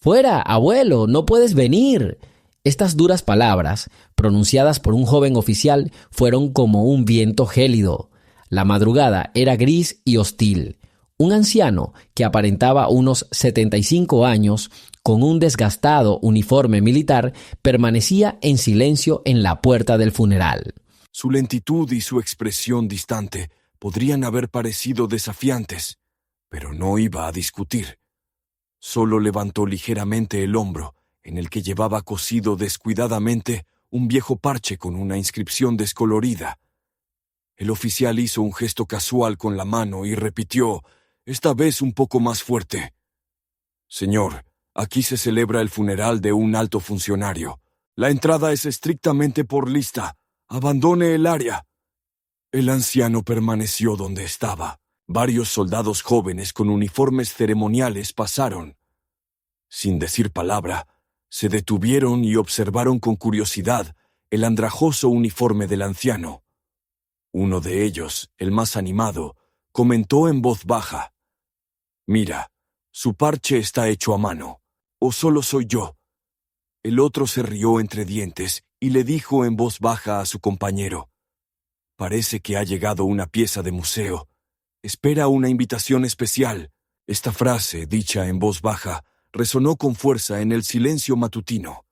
«Fuera, abuelo, no puedes venir». Estas duras palabras, pronunciadas por un joven oficial, fueron como un viento gélido. La madrugada era gris y hostil. Un anciano, que aparentaba unos 75 años, con un desgastado uniforme militar, permanecía en silencio en la puerta del funeral. Su lentitud y su expresión distante podrían haber parecido desafiantes, pero no iba a discutir. Solo levantó ligeramente el hombro, en el que llevaba cosido descuidadamente un viejo parche con una inscripción descolorida. El oficial hizo un gesto casual con la mano y repitió, esta vez un poco más fuerte: «Señor, aquí se celebra el funeral de un alto funcionario. La entrada es estrictamente por lista. Abandone el área». El anciano permaneció donde estaba. Varios soldados jóvenes con uniformes ceremoniales pasaron. Sin decir palabra, se detuvieron y observaron con curiosidad el andrajoso uniforme del anciano. Uno de ellos, el más animado, comentó en voz baja: «Mira, su parche está hecho a mano. ¿O solo soy yo?». El otro se rió entre dientes y le dijo en voz baja a su compañero: «Parece que ha llegado una pieza de museo. Espera una invitación especial». Esta frase, dicha en voz baja, resonó con fuerza en el silencio matutino.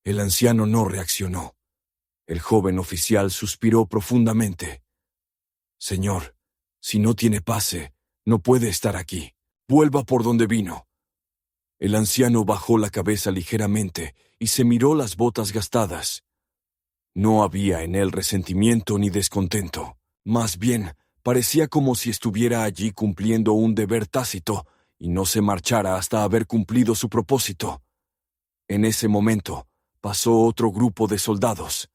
El anciano no reaccionó. El joven oficial suspiró profundamente. «Señor, si no tiene pase, no puede estar aquí. Vuelva por donde vino». El anciano bajó la cabeza ligeramente y se miró las botas gastadas. No había en él resentimiento ni descontento. Más bien, parecía como si estuviera allí cumpliendo un deber tácito y no se marchara hasta haber cumplido su propósito. En ese momento, pasó otro grupo de soldados.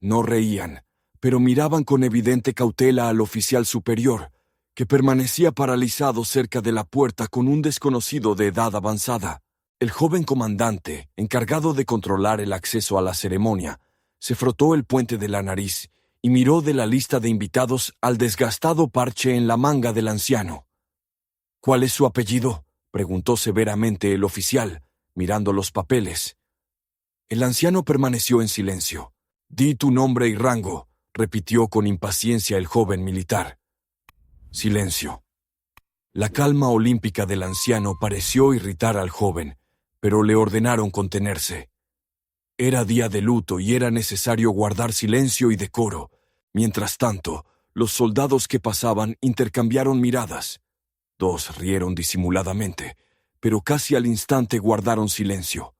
No reían, pero miraban con evidente cautela al oficial superior, que permanecía paralizado cerca de la puerta con un desconocido de edad avanzada. El joven comandante, encargado de controlar el acceso a la ceremonia, se frotó el puente de la nariz y miró de la lista de invitados al desgastado parche en la manga del anciano. «¿Cuál es su apellido?», preguntó severamente el oficial, mirando los papeles. El anciano permaneció en silencio. «Di tu nombre y rango», repitió con impaciencia el joven militar. Silencio. La calma olímpica del anciano pareció irritar al joven, pero le ordenaron contenerse. Era día de luto y era necesario guardar silencio y decoro. Mientras tanto, los soldados que pasaban intercambiaron miradas. Dos rieron disimuladamente, pero casi al instante guardaron silencio.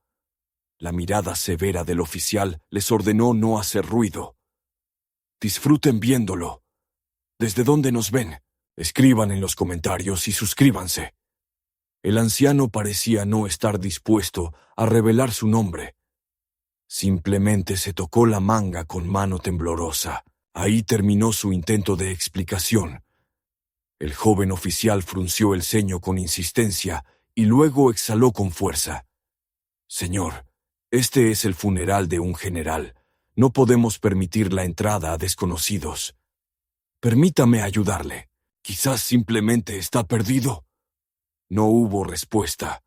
La mirada severa del oficial les ordenó no hacer ruido. «Disfruten viéndolo. ¿Desde dónde nos ven? Escriban en los comentarios y suscríbanse». El anciano parecía no estar dispuesto a revelar su nombre. Simplemente se tocó la manga con mano temblorosa. Ahí terminó su intento de explicación. El joven oficial frunció el ceño con insistencia y luego exhaló con fuerza. «Señor, este es el funeral de un general. No podemos permitir la entrada a desconocidos. Permítame ayudarle. Quizás simplemente está perdido». No hubo respuesta.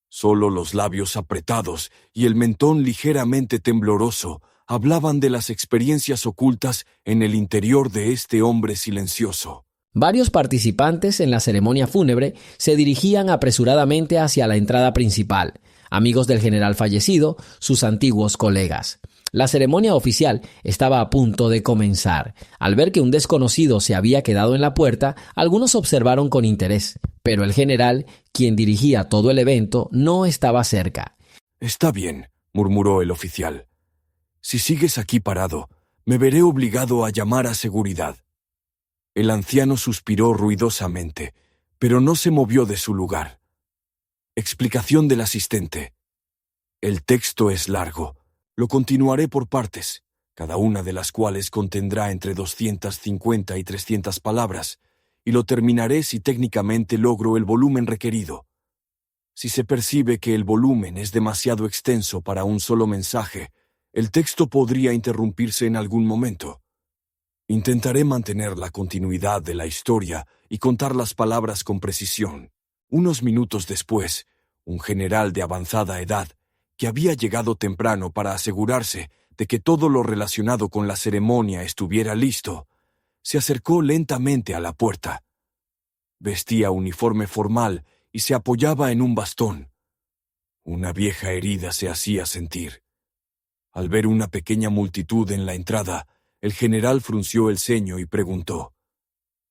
Solo los labios apretados y el mentón ligeramente tembloroso hablaban de las experiencias ocultas en el interior de este hombre silencioso. Varios participantes en la ceremonia fúnebre se dirigían apresuradamente hacia la entrada principal, amigos del general fallecido, sus antiguos colegas. La ceremonia oficial estaba a punto de comenzar. Al ver que un desconocido se había quedado en la puerta, algunos observaron con interés, pero el general, quien dirigía todo el evento, no estaba cerca. «Está bien», murmuró el oficial. «Si sigues aquí parado, me veré obligado a llamar a seguridad». El anciano suspiró ruidosamente, pero no se movió de su lugar. Explicación del asistente. «El texto es largo. Lo continuaré por partes, cada una de las cuales contendrá entre 250 y 300 palabras, y lo terminaré si técnicamente logro el volumen requerido. Si se percibe que el volumen es demasiado extenso para un solo mensaje, el texto podría interrumpirse en algún momento. Intentaré mantener la continuidad de la historia y contar las palabras con precisión». Unos minutos después, un general de avanzada edad, que había llegado temprano para asegurarse de que todo lo relacionado con la ceremonia estuviera listo, se acercó lentamente a la puerta. Vestía uniforme formal y se apoyaba en un bastón. Una vieja herida se hacía sentir. Al ver una pequeña multitud en la entrada, el general frunció el ceño y preguntó: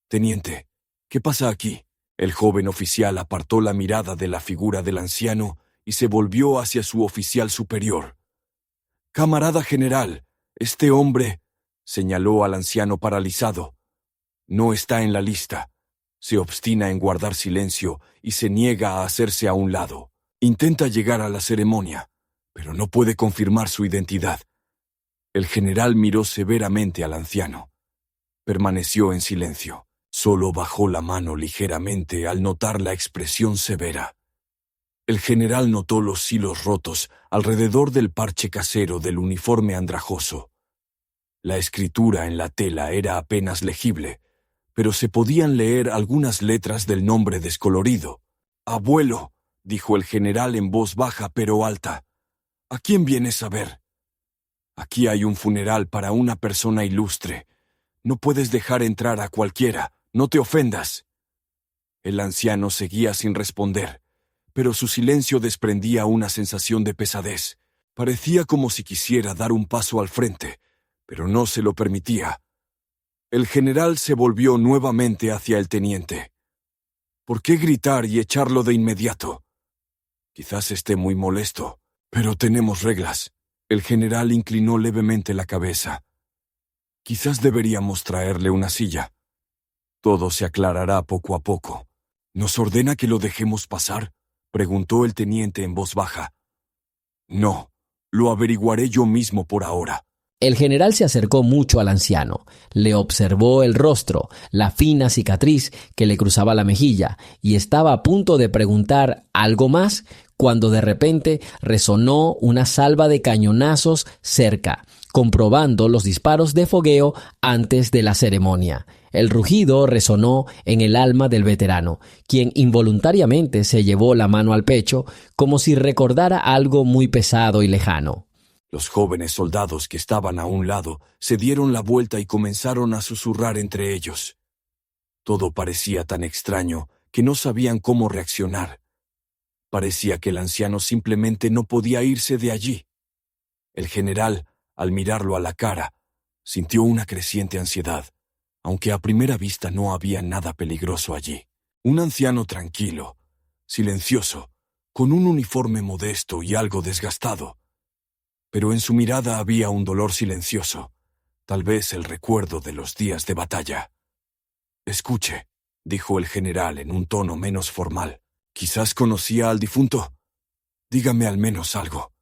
«Teniente, ¿qué pasa aquí?». El joven oficial apartó la mirada de la figura del anciano y se volvió hacia su oficial superior. «Camarada general, este hombre», señaló al anciano paralizado, «no está en la lista. Se obstina en guardar silencio y se niega a hacerse a un lado. Intenta llegar a la ceremonia, pero no puede confirmar su identidad». El general miró severamente al anciano. Permaneció en silencio. Solo bajó la mano ligeramente al notar la expresión severa. El general notó los hilos rotos alrededor del parche casero del uniforme andrajoso. La escritura en la tela era apenas legible, pero se podían leer algunas letras del nombre descolorido. «Abuelo», dijo el general en voz baja pero alta, «¿a quién vienes a ver? Aquí hay un funeral para una persona ilustre. No puedes dejar entrar a cualquiera. No te ofendas». El anciano seguía sin responder, pero su silencio desprendía una sensación de pesadez. Parecía como si quisiera dar un paso al frente, pero no se lo permitía. El general se volvió nuevamente hacia el teniente. «¿Por qué gritar y echarlo de inmediato? Quizás esté muy molesto, pero tenemos reglas». El general inclinó levemente la cabeza. «Quizás deberíamos traerle una silla. Todo se aclarará poco a poco». «¿Nos ordena que lo dejemos pasar?», preguntó el teniente en voz baja. «No, lo averiguaré yo mismo por ahora». El general se acercó mucho al anciano, le observó el rostro, la fina cicatriz que le cruzaba la mejilla, y estaba a punto de preguntar algo más cuando de repente resonó una salva de cañonazos cerca, comprobando los disparos de fogueo antes de la ceremonia. El rugido resonó en el alma del veterano, quien involuntariamente se llevó la mano al pecho como si recordara algo muy pesado y lejano. Los jóvenes soldados que estaban a un lado se dieron la vuelta y comenzaron a susurrar entre ellos. Todo parecía tan extraño que no sabían cómo reaccionar. Parecía que el anciano simplemente no podía irse de allí. El general, al mirarlo a la cara, sintió una creciente ansiedad, aunque a primera vista no había nada peligroso allí. Un anciano tranquilo, silencioso, con un uniforme modesto y algo desgastado. Pero en su mirada había un dolor silencioso, tal vez el recuerdo de los días de batalla. «Escuche», dijo el general en un tono menos formal. «Quizás conocía al difunto. Dígame al menos algo».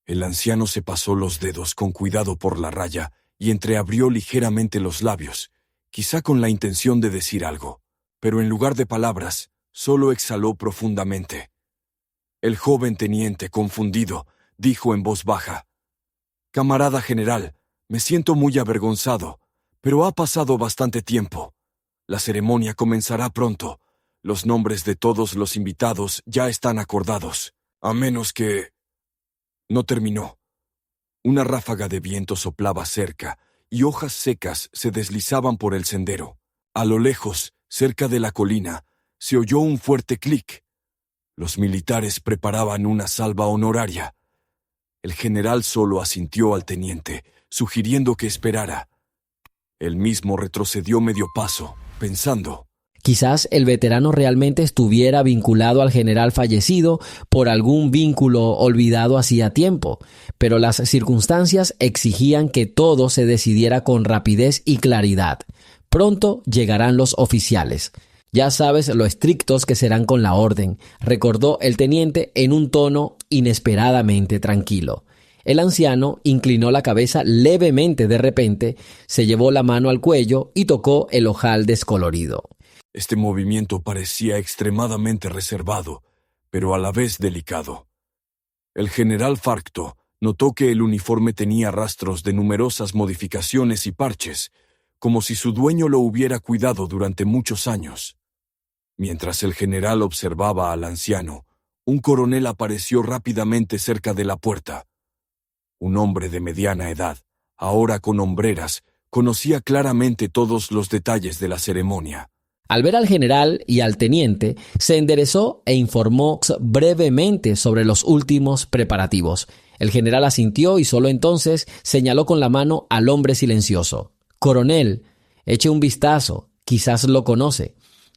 El anciano se pasó los dedos con cuidado por la raya y entreabrió ligeramente los labios, quizá con la intención de decir algo, pero en lugar de palabras, solo exhaló profundamente. El joven teniente, confundido, dijo en voz baja: «Camarada general, me siento muy avergonzado, pero ha pasado bastante tiempo. La ceremonia comenzará pronto. Los nombres de todos los invitados ya están acordados, a menos que...». No terminó. Una ráfaga de viento soplaba cerca y hojas secas se deslizaban por el sendero. A lo lejos, cerca de la colina, se oyó un fuerte clic. Los militares preparaban una salva honoraria. El general solo asintió al teniente, sugiriendo que esperara. Él mismo retrocedió medio paso, pensando. Quizás el veterano realmente estuviera vinculado al general fallecido por algún vínculo olvidado hacía tiempo, pero las circunstancias exigían que todo se decidiera con rapidez y claridad. Pronto llegarán los oficiales. Ya sabes lo estrictos que serán con la orden, recordó el teniente en un tono inesperadamente tranquilo. El anciano inclinó la cabeza levemente de repente, se llevó la mano al cuello y tocó el ojal descolorido. Este movimiento parecía extremadamente reservado, pero a la vez delicado. El general Farcto notó que el uniforme tenía rastros de numerosas modificaciones y parches, como si su dueño lo hubiera cuidado durante muchos años. Mientras el general observaba al anciano, Un coronel apareció rápidamente cerca de la puerta. Un hombre de mediana edad, ahora con hombreras, conocía claramente todos los detalles de la ceremonia. Al ver al general y al teniente, se enderezó e informó brevemente sobre los últimos preparativos. El general asintió y solo entonces señaló con la mano al hombre silencioso. «Coronel, eche un vistazo, quizás lo conoce».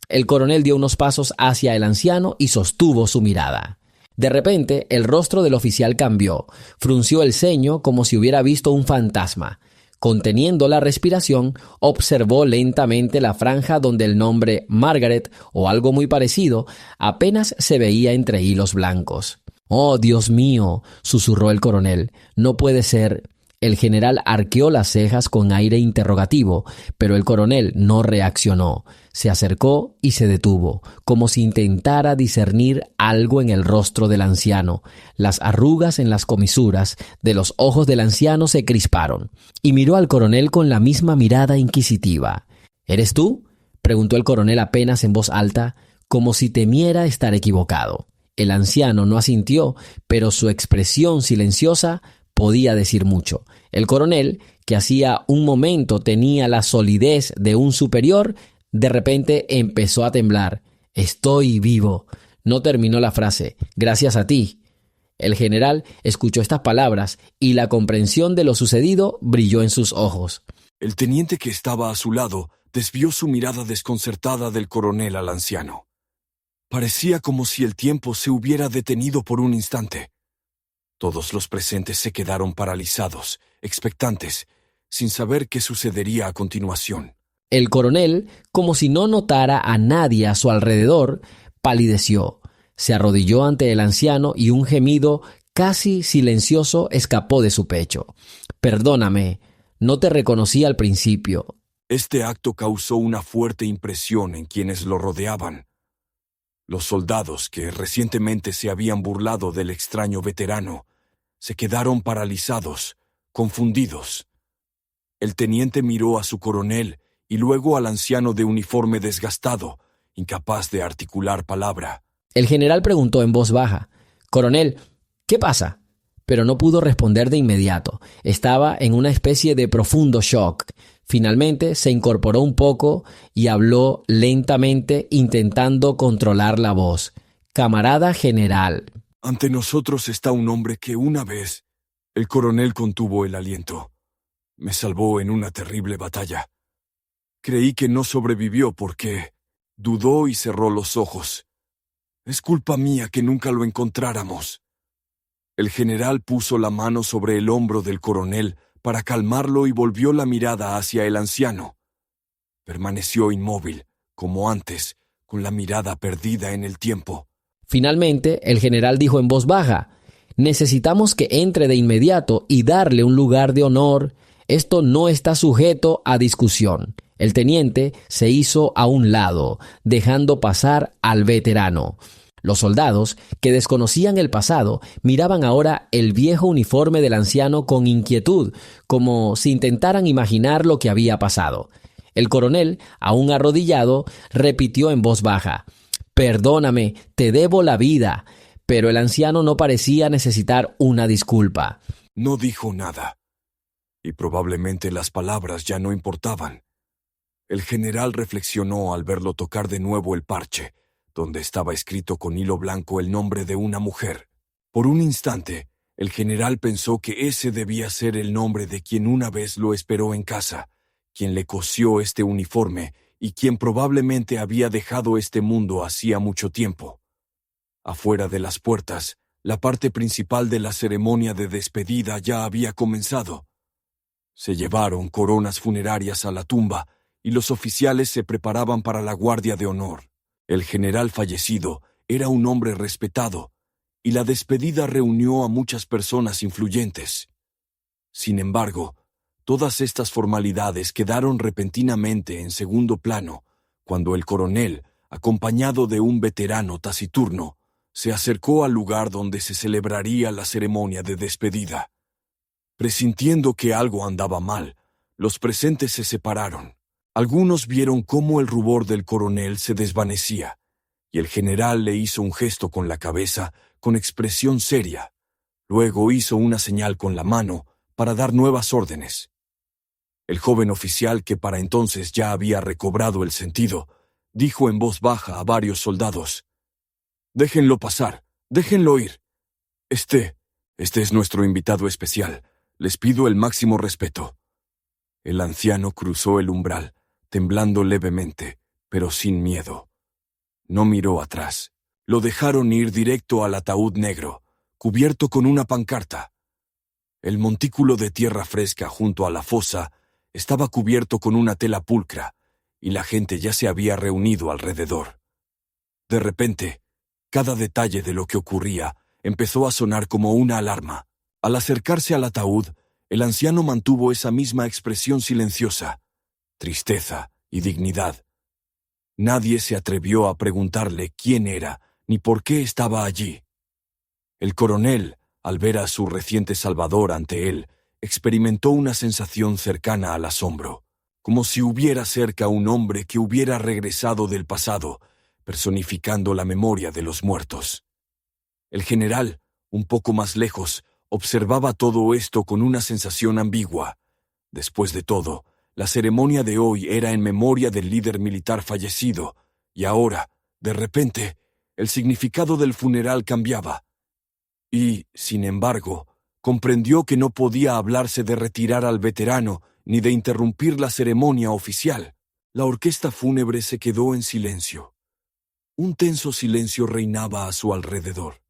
El coronel dio unos pasos hacia el anciano y sostuvo su mirada. De repente, el rostro del oficial cambió. Frunció el ceño como si hubiera visto un fantasma. Conteniendo la respiración, observó lentamente la franja donde el nombre Margaret, o algo muy parecido, apenas se veía entre hilos blancos. «Oh, Dios mío», susurró el coronel, «no puede ser». El general arqueó las cejas con aire interrogativo, pero el coronel no reaccionó. Se acercó y se detuvo, como si intentara discernir algo en el rostro del anciano. Las arrugas en las comisuras de los ojos del anciano se crisparon, y miró al coronel con la misma mirada inquisitiva. «¿Eres tú?», preguntó el coronel apenas en voz alta, como si temiera estar equivocado. El anciano no asintió, pero su expresión silenciosa podía decir mucho. El coronel, que hacía un momento tenía la solidez de un superior, de repente empezó a temblar. «Estoy vivo». No terminó la frase. «Gracias a ti». El general escuchó estas palabras y la comprensión de lo sucedido brilló en sus ojos. El teniente que estaba a su lado desvió su mirada desconcertada del coronel al anciano. Parecía como si el tiempo se hubiera detenido por un instante. Todos los presentes se quedaron paralizados, expectantes, sin saber qué sucedería a continuación. El coronel, como si no notara a nadie a su alrededor, palideció. Se arrodilló ante el anciano y un gemido casi silencioso escapó de su pecho. «Perdóname, no te reconocí al principio». Este acto causó una fuerte impresión en quienes lo rodeaban. Los soldados que recientemente se habían burlado del extraño veterano se quedaron paralizados, confundidos. El teniente miró a su coronel y luego al anciano de uniforme desgastado, incapaz de articular palabra. El general preguntó en voz baja: «Coronel, ¿qué pasa?». Pero no pudo responder de inmediato. Estaba en una especie de profundo shock. Finalmente se incorporó un poco y habló lentamente, intentando controlar la voz. «Camarada general». Ante nosotros está un hombre que una vez el coronel contuvo el aliento. Me salvó en una terrible batalla. Creí que no sobrevivió porque dudó y cerró los ojos. Es culpa mía que nunca lo encontráramos. El general puso la mano sobre el hombro del coronel para calmarlo y volvió la mirada hacia el anciano. Permaneció inmóvil, como antes, con la mirada perdida en el tiempo. Finalmente, el general dijo en voz baja: «Necesitamos que entre de inmediato y darle un lugar de honor. Esto no está sujeto a discusión». El teniente se hizo a un lado, dejando pasar al veterano. Los soldados, que desconocían el pasado, miraban ahora el viejo uniforme del anciano con inquietud, como si intentaran imaginar lo que había pasado. El coronel, aún arrodillado, repitió en voz baja: «Perdóname, te debo la vida». Pero el anciano no parecía necesitar una disculpa. No dijo nada, y probablemente las palabras ya no importaban. El general reflexionó al verlo tocar de nuevo el parche, donde estaba escrito con hilo blanco el nombre de una mujer. Por un instante, el general pensó que ese debía ser el nombre de quien una vez lo esperó en casa, quien le cosió este uniforme y quien probablemente había dejado este mundo hacía mucho tiempo. Afuera de las puertas, la parte principal de la ceremonia de despedida ya había comenzado. Se llevaron coronas funerarias a la tumba y los oficiales se preparaban para la guardia de honor. El general fallecido era un hombre respetado, y la despedida reunió a muchas personas influyentes. Sin embargo, todas estas formalidades quedaron repentinamente en segundo plano cuando el coronel, acompañado de un veterano taciturno, se acercó al lugar donde se celebraría la ceremonia de despedida. Presintiendo que algo andaba mal, los presentes se separaron. Algunos vieron cómo el rubor del coronel se desvanecía, y el general le hizo un gesto con la cabeza con expresión seria. Luego hizo una señal con la mano para dar nuevas órdenes. El joven oficial, que para entonces ya había recobrado el sentido, dijo en voz baja a varios soldados: «Déjenlo pasar, déjenlo ir. Este es nuestro invitado especial. Les pido el máximo respeto». El anciano cruzó el umbral, temblando levemente, pero sin miedo. No miró atrás. Lo dejaron ir directo al ataúd negro, cubierto con una pancarta. El montículo de tierra fresca junto a la fosa estaba cubierto con una tela pulcra, y la gente ya se había reunido alrededor. De repente, cada detalle de lo que ocurría empezó a sonar como una alarma. Al acercarse al ataúd, el anciano mantuvo esa misma expresión silenciosa, tristeza y dignidad. Nadie se atrevió a preguntarle quién era ni por qué estaba allí. El coronel, al ver a su reciente salvador ante él, experimentó una sensación cercana al asombro, como si hubiera cerca un hombre que hubiera regresado del pasado, personificando la memoria de los muertos. El general, un poco más lejos, observaba todo esto con una sensación ambigua. Después de todo, la ceremonia de hoy era en memoria del líder militar fallecido, y ahora, de repente, el significado del funeral cambiaba. Y, sin embargo, comprendió que no podía hablarse de retirar al veterano ni de interrumpir la ceremonia oficial. La orquesta fúnebre se quedó en silencio. Un tenso silencio reinaba a su alrededor.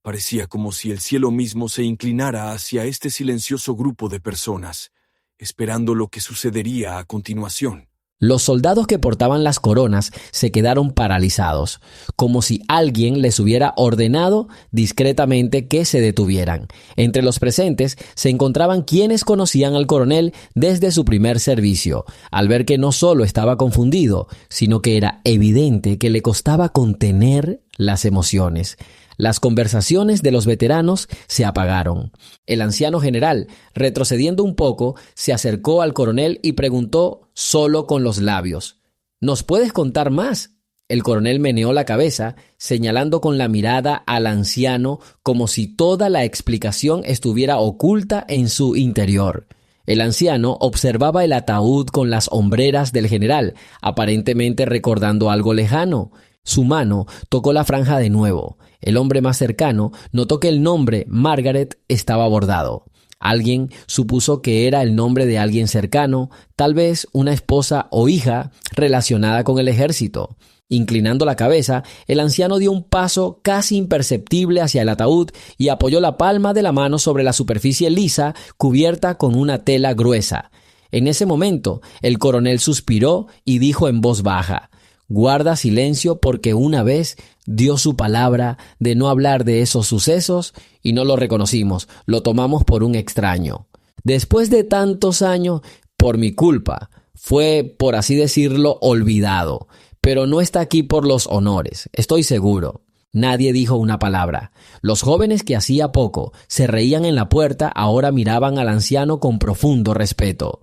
Parecía como si el cielo mismo se inclinara hacia este silencioso grupo de personas, esperando lo que sucedería a continuación. Los soldados que portaban las coronas se quedaron paralizados, como si alguien les hubiera ordenado discretamente que se detuvieran. Entre los presentes se encontraban quienes conocían al coronel desde su primer servicio. Al ver que no solo estaba confundido, sino que era evidente que le costaba contener las emociones. Las conversaciones de los veteranos se apagaron. El anciano general, retrocediendo un poco, se acercó al coronel y preguntó solo con los labios: ¿Nos puedes contar más? El coronel meneó la cabeza, señalando con la mirada al anciano como si toda la explicación estuviera oculta en su interior. El anciano observaba el ataúd con las hombreras del general, aparentemente recordando algo lejano. Su mano tocó la franja de nuevo. El hombre más cercano notó que el nombre Margaret estaba bordado. Alguien supuso que era el nombre de alguien cercano, tal vez una esposa o hija relacionada con el ejército. Inclinando la cabeza, el anciano dio un paso casi imperceptible hacia el ataúd y apoyó la palma de la mano sobre la superficie lisa cubierta con una tela gruesa. En ese momento, el coronel suspiró y dijo en voz baja: «Guarda silencio, porque una vez dio su palabra de no hablar de esos sucesos y no lo reconocimos, lo tomamos por un extraño. Después de tantos años, por mi culpa, fue, por así decirlo, olvidado, pero no está aquí por los honores, estoy seguro». Nadie dijo una palabra. Los jóvenes que hacía poco se reían en la puerta ahora miraban al anciano con profundo respeto.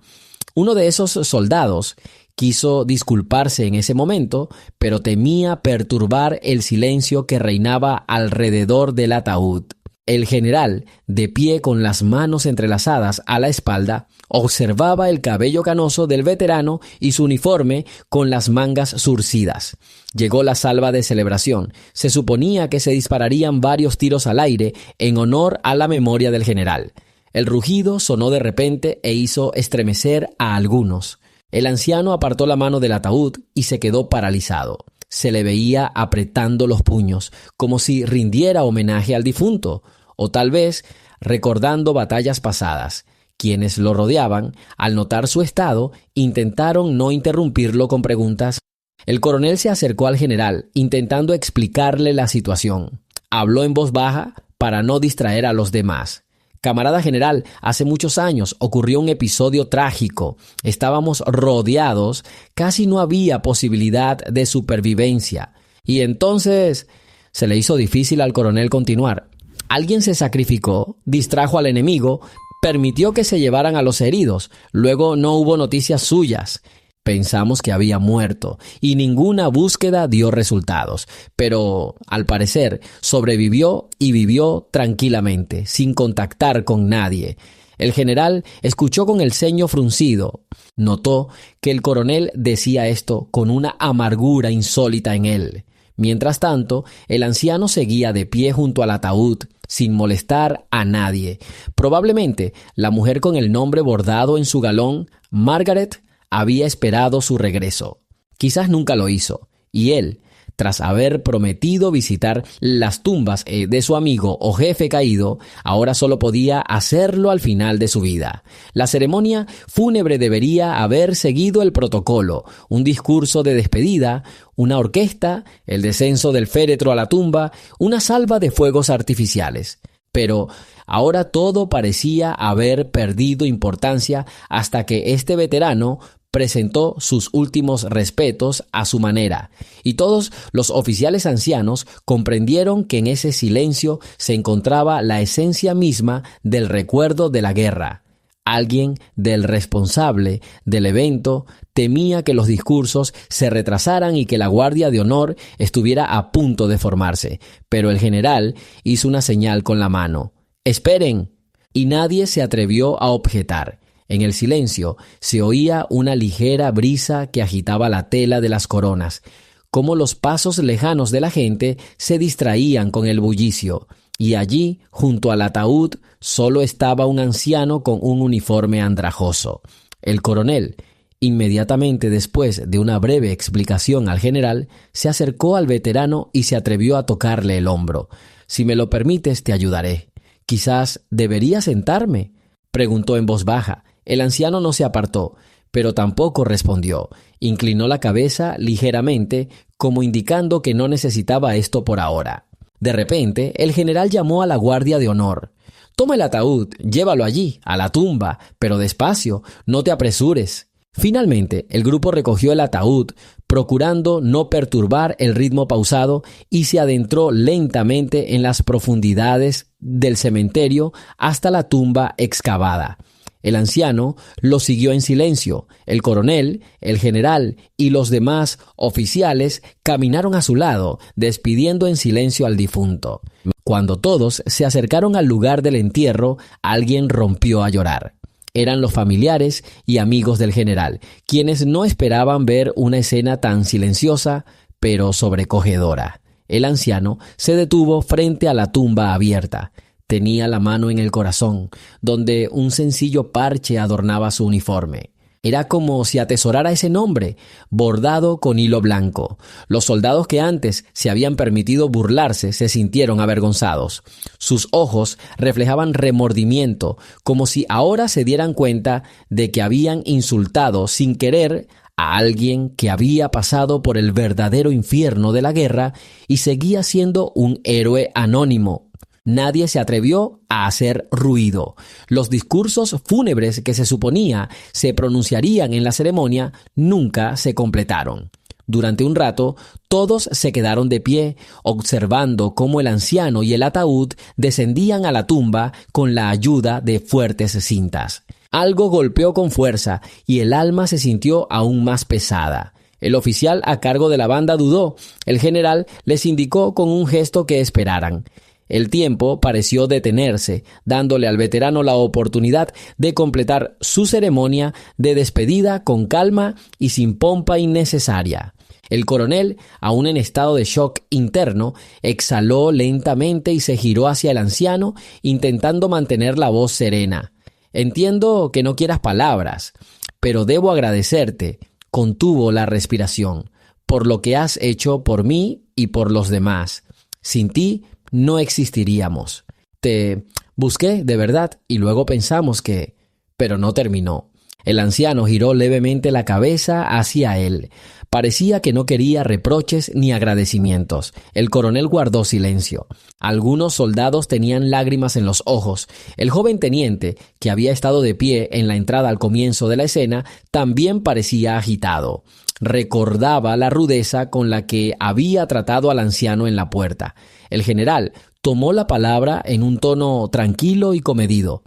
Uno de esos soldados quiso disculparse en ese momento, pero temía perturbar el silencio que reinaba alrededor del ataúd. El general, de pie con las manos entrelazadas a la espalda, observaba el cabello canoso del veterano y su uniforme con las mangas zurcidas. Llegó la salva de celebración. Se suponía que se dispararían varios tiros al aire en honor a la memoria del general. El rugido sonó de repente e hizo estremecer a algunos. El anciano apartó la mano del ataúd y se quedó paralizado. Se le veía apretando los puños, como si rindiera homenaje al difunto, o tal vez recordando batallas pasadas. Quienes lo rodeaban, al notar su estado, intentaron no interrumpirlo con preguntas. El coronel se acercó al general, intentando explicarle la situación. Habló en voz baja para no distraer a los demás. «Camarada general, hace muchos años ocurrió un episodio trágico. Estábamos rodeados, casi no había posibilidad de supervivencia. Y entonces…» Se le hizo difícil al coronel continuar. Alguien se sacrificó, distrajo al enemigo, permitió que se llevaran a los heridos. Luego no hubo noticias suyas. Pensamos que había muerto y ninguna búsqueda dio resultados, pero al parecer sobrevivió y vivió tranquilamente, sin contactar con nadie. El general escuchó con el ceño fruncido. Notó que el coronel decía esto con una amargura insólita en él. Mientras tanto, el anciano seguía de pie junto al ataúd, sin molestar a nadie. Probablemente la mujer con el nombre bordado en su galón, Margaret, había esperado su regreso. Quizás nunca lo hizo, y él, tras haber prometido visitar las tumbas de su amigo o jefe caído, ahora solo podía hacerlo al final de su vida. La ceremonia fúnebre debería haber seguido el protocolo, un discurso de despedida, una orquesta, el descenso del féretro a la tumba, una salva de fuegos artificiales. Pero ahora todo parecía haber perdido importancia hasta que este veterano presentó sus últimos respetos a su manera, y todos los oficiales ancianos comprendieron que en ese silencio se encontraba la esencia misma del recuerdo de la guerra. Alguien del responsable del evento temía que los discursos se retrasaran y que la guardia de honor estuviera a punto de formarse, pero el general hizo una señal con la mano. «¡Esperen!», y nadie se atrevió a objetar. En el silencio se oía una ligera brisa que agitaba la tela de las coronas, como los pasos lejanos de la gente se distraían con el bullicio, y allí, junto al ataúd, solo estaba un anciano con un uniforme andrajoso. El coronel, inmediatamente después de una breve explicación al general, se acercó al veterano y se atrevió a tocarle el hombro. «Si me lo permites, te ayudaré». «¿Quizás debería sentarme?», preguntó en voz baja. El anciano no se apartó, pero tampoco respondió. Inclinó la cabeza ligeramente, como indicando que no necesitaba esto por ahora. De repente, el general llamó a la guardia de honor. «Toma el ataúd, llévalo allí, a la tumba, pero despacio, no te apresures». Finalmente, el grupo recogió el ataúd, procurando no perturbar el ritmo pausado, y se adentró lentamente en las profundidades del cementerio hasta la tumba excavada. El anciano lo siguió en silencio. El coronel, el general y los demás oficiales caminaron a su lado, despidiendo en silencio al difunto. Cuando todos se acercaron al lugar del entierro, alguien rompió a llorar. Eran los familiares y amigos del general, quienes no esperaban ver una escena tan silenciosa, pero sobrecogedora. El anciano se detuvo frente a la tumba abierta. Tenía la mano en el corazón, donde un sencillo parche adornaba su uniforme. Era como si atesorara ese nombre, bordado con hilo blanco. Los soldados que antes se habían permitido burlarse se sintieron avergonzados. Sus ojos reflejaban remordimiento, como si ahora se dieran cuenta de que habían insultado sin querer a alguien que había pasado por el verdadero infierno de la guerra y seguía siendo un héroe anónimo. Nadie se atrevió a hacer ruido. Los discursos fúnebres que se suponía se pronunciarían en la ceremonia nunca se completaron. Durante un rato, todos se quedaron de pie, observando cómo el anciano y el ataúd descendían a la tumba con la ayuda de fuertes cintas. Algo golpeó con fuerza y el alma se sintió aún más pesada. El oficial a cargo de la banda dudó. El general les indicó con un gesto que esperaran. El tiempo pareció detenerse, dándole al veterano la oportunidad de completar su ceremonia de despedida con calma y sin pompa innecesaria. El coronel, aún en estado de shock interno, exhaló lentamente y se giró hacia el anciano, intentando mantener la voz serena. «Entiendo que no quieras palabras, pero debo agradecerte», contuvo la respiración, «por lo que has hecho por mí y por los demás. Sin ti no existiríamos. Te busqué de verdad y luego pensamos que...». Pero no terminó. El anciano giró levemente la cabeza hacia él. Parecía que no quería reproches ni agradecimientos. El coronel guardó silencio. Algunos soldados tenían lágrimas en los ojos. El joven teniente, que había estado de pie en la entrada al comienzo de la escena, también parecía agitado. Recordaba la rudeza con la que había tratado al anciano en la puerta. El general tomó la palabra en un tono tranquilo y comedido.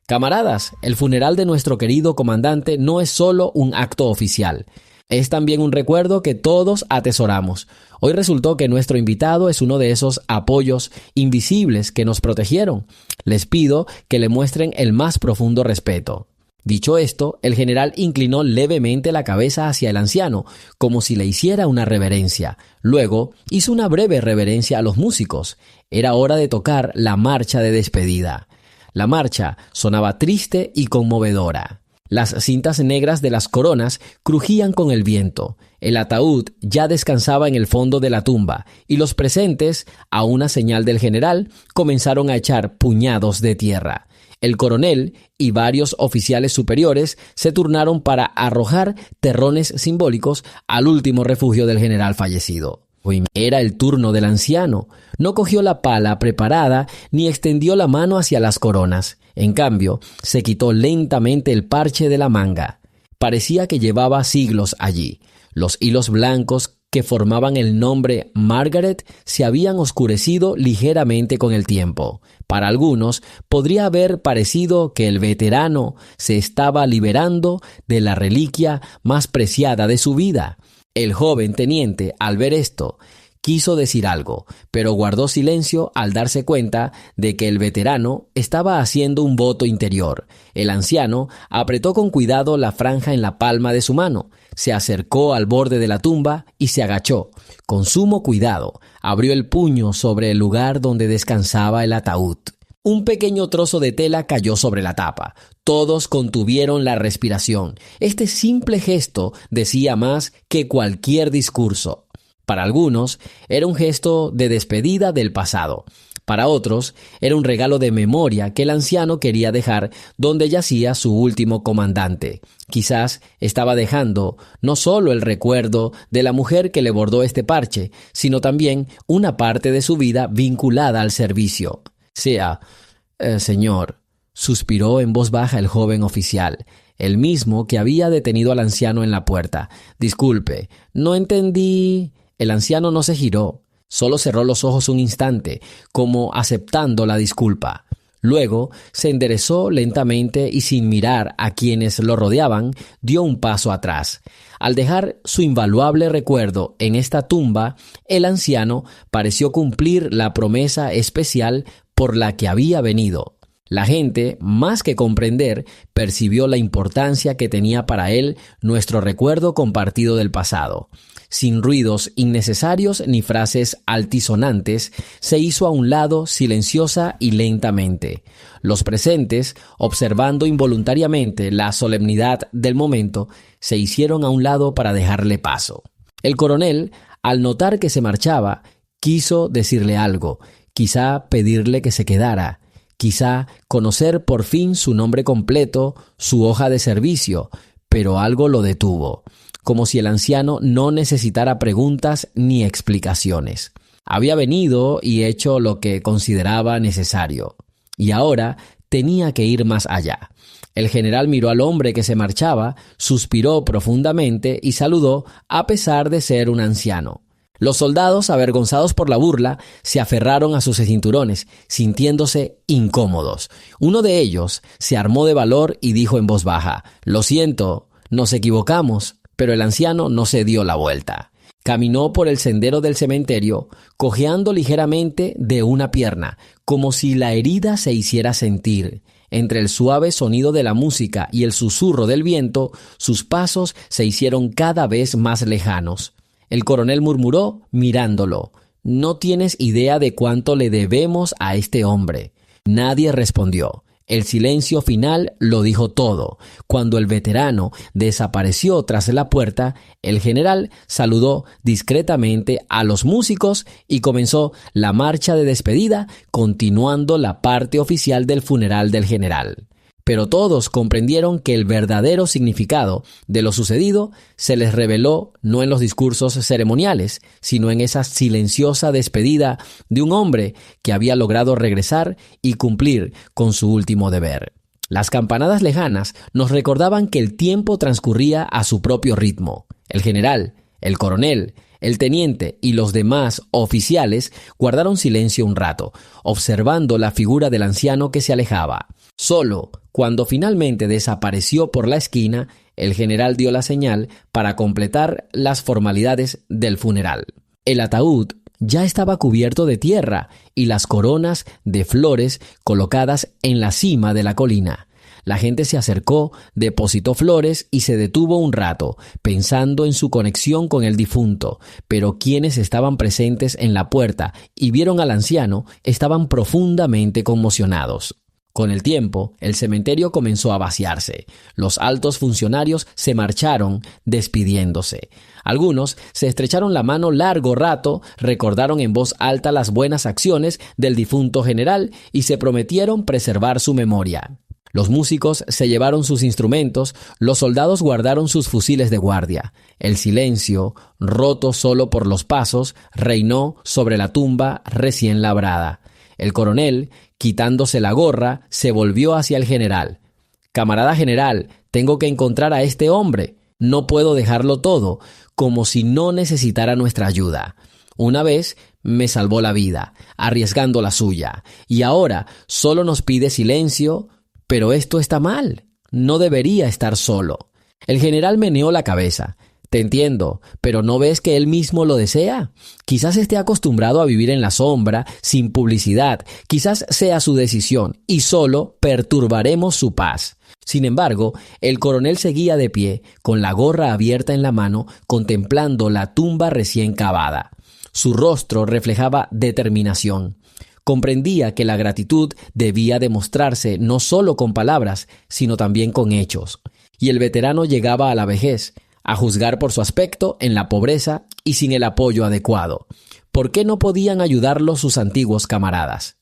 Camaradas, el funeral de nuestro querido comandante no es solo un acto oficial. Es también un recuerdo que todos atesoramos. Hoy resultó que nuestro invitado es uno de esos apoyos invisibles que nos protegieron. Les pido que le muestren el más profundo respeto. Dicho esto, el general inclinó levemente la cabeza hacia el anciano, como si le hiciera una reverencia. Luego, hizo una breve reverencia a los músicos. Era hora de tocar la marcha de despedida. La marcha sonaba triste y conmovedora. Las cintas negras de las coronas crujían con el viento. El ataúd ya descansaba en el fondo de la tumba, y los presentes, a una señal del general, comenzaron a echar puñados de tierra. El coronel y varios oficiales superiores se turnaron para arrojar terrones simbólicos al último refugio del general fallecido. Era el turno del anciano. No cogió la pala preparada ni extendió la mano hacia las coronas. En cambio, se quitó lentamente el parche de la manga. Parecía que llevaba siglos allí. Los hilos blancos que formaban el nombre Margaret se habían oscurecido ligeramente con el tiempo. Para algunos podría haber parecido que el veterano se estaba liberando de la reliquia más preciada de su vida. El joven teniente, al ver esto, quiso decir algo, pero guardó silencio al darse cuenta de que el veterano estaba haciendo un voto interior. El anciano apretó con cuidado la franja en la palma de su mano, se acercó al borde de la tumba y se agachó. Con sumo cuidado, abrió el puño sobre el lugar donde descansaba el ataúd. Un pequeño trozo de tela cayó sobre la tapa. Todos contuvieron la respiración. Este simple gesto decía más que cualquier discurso. Para algunos, era un gesto de despedida del pasado. Para otros, era un regalo de memoria que el anciano quería dejar donde yacía su último comandante. Quizás estaba dejando no solo el recuerdo de la mujer que le bordó este parche, sino también una parte de su vida vinculada al servicio. Señor, suspiró en voz baja el joven oficial, el mismo que había detenido al anciano en la puerta. Disculpe, no entendí. El anciano no se giró, solo cerró los ojos un instante, como aceptando la disculpa. Luego se enderezó lentamente y sin mirar a quienes lo rodeaban, dio un paso atrás. Al dejar su invaluable recuerdo en esta tumba, el anciano pareció cumplir la promesa especial por la que había venido. La gente, más que comprender, percibió la importancia que tenía para él nuestro recuerdo compartido del pasado. Sin ruidos innecesarios ni frases altisonantes, se hizo a un lado silenciosa y lentamente. Los presentes, observando involuntariamente la solemnidad del momento, se hicieron a un lado para dejarle paso. El coronel, al notar que se marchaba, quiso decirle algo, quizá pedirle que se quedara, quizá conocer por fin su nombre completo, su hoja de servicio, pero algo lo detuvo, como si el anciano no necesitara preguntas ni explicaciones. Había venido y hecho lo que consideraba necesario, y ahora tenía que ir más allá. El general miró al hombre que se marchaba, suspiró profundamente y saludó a pesar de ser un anciano. Los soldados, avergonzados por la burla, se aferraron a sus cinturones, sintiéndose incómodos. Uno de ellos se armó de valor y dijo en voz baja: «Lo siento, nos equivocamos», pero el anciano no se dio la vuelta. Caminó por el sendero del cementerio, cojeando ligeramente de una pierna, como si la herida se hiciera sentir. Entre el suave sonido de la música y el susurro del viento, sus pasos se hicieron cada vez más lejanos. El coronel murmuró mirándolo: «No tienes idea de cuánto le debemos a este hombre». Nadie respondió. El silencio final lo dijo todo. Cuando el veterano desapareció tras la puerta, el general saludó discretamente a los músicos y comenzó la marcha de despedida, continuando la parte oficial del funeral del general. Pero todos comprendieron que el verdadero significado de lo sucedido se les reveló no en los discursos ceremoniales, sino en esa silenciosa despedida de un hombre que había logrado regresar y cumplir con su último deber. Las campanadas lejanas nos recordaban que el tiempo transcurría a su propio ritmo. El general, el coronel, el teniente y los demás oficiales guardaron silencio un rato, observando la figura del anciano que se alejaba. Solo Cuando finalmente desapareció por la esquina, el general dio la señal para completar las formalidades del funeral. El ataúd ya estaba cubierto de tierra y las coronas de flores colocadas en la cima de la colina. La gente se acercó, depositó flores y se detuvo un rato, pensando en su conexión con el difunto, pero quienes estaban presentes en la puerta y vieron al anciano estaban profundamente conmocionados. Con el tiempo, el cementerio comenzó a vaciarse. Los altos funcionarios se marcharon despidiéndose. Algunos se estrecharon la mano largo rato, recordaron en voz alta las buenas acciones del difunto general y se prometieron preservar su memoria. Los músicos se llevaron sus instrumentos, los soldados guardaron sus fusiles de guardia. El silencio, roto solo por los pasos, reinó sobre la tumba recién labrada. El coronel, quitándose la gorra, se volvió hacia el general. «Camarada general, tengo que encontrar a este hombre. No puedo dejarlo todo, como si no necesitara nuestra ayuda. Una vez me salvó la vida, arriesgando la suya, y ahora solo nos pide silencio, pero esto está mal. No debería estar solo». El general meneó la cabeza. «Te entiendo, pero ¿no ves que él mismo lo desea? Quizás esté acostumbrado a vivir en la sombra, sin publicidad. Quizás sea su decisión, y solo perturbaremos su paz». Sin embargo, el coronel seguía de pie, con la gorra abierta en la mano, contemplando la tumba recién cavada. Su rostro reflejaba determinación. Comprendía que la gratitud debía demostrarse no solo con palabras, sino también con hechos. Y el veterano llegaba a la vejez, a juzgar por su aspecto, en la pobreza y sin el apoyo adecuado. ¿Por qué no podían ayudarlo sus antiguos camaradas?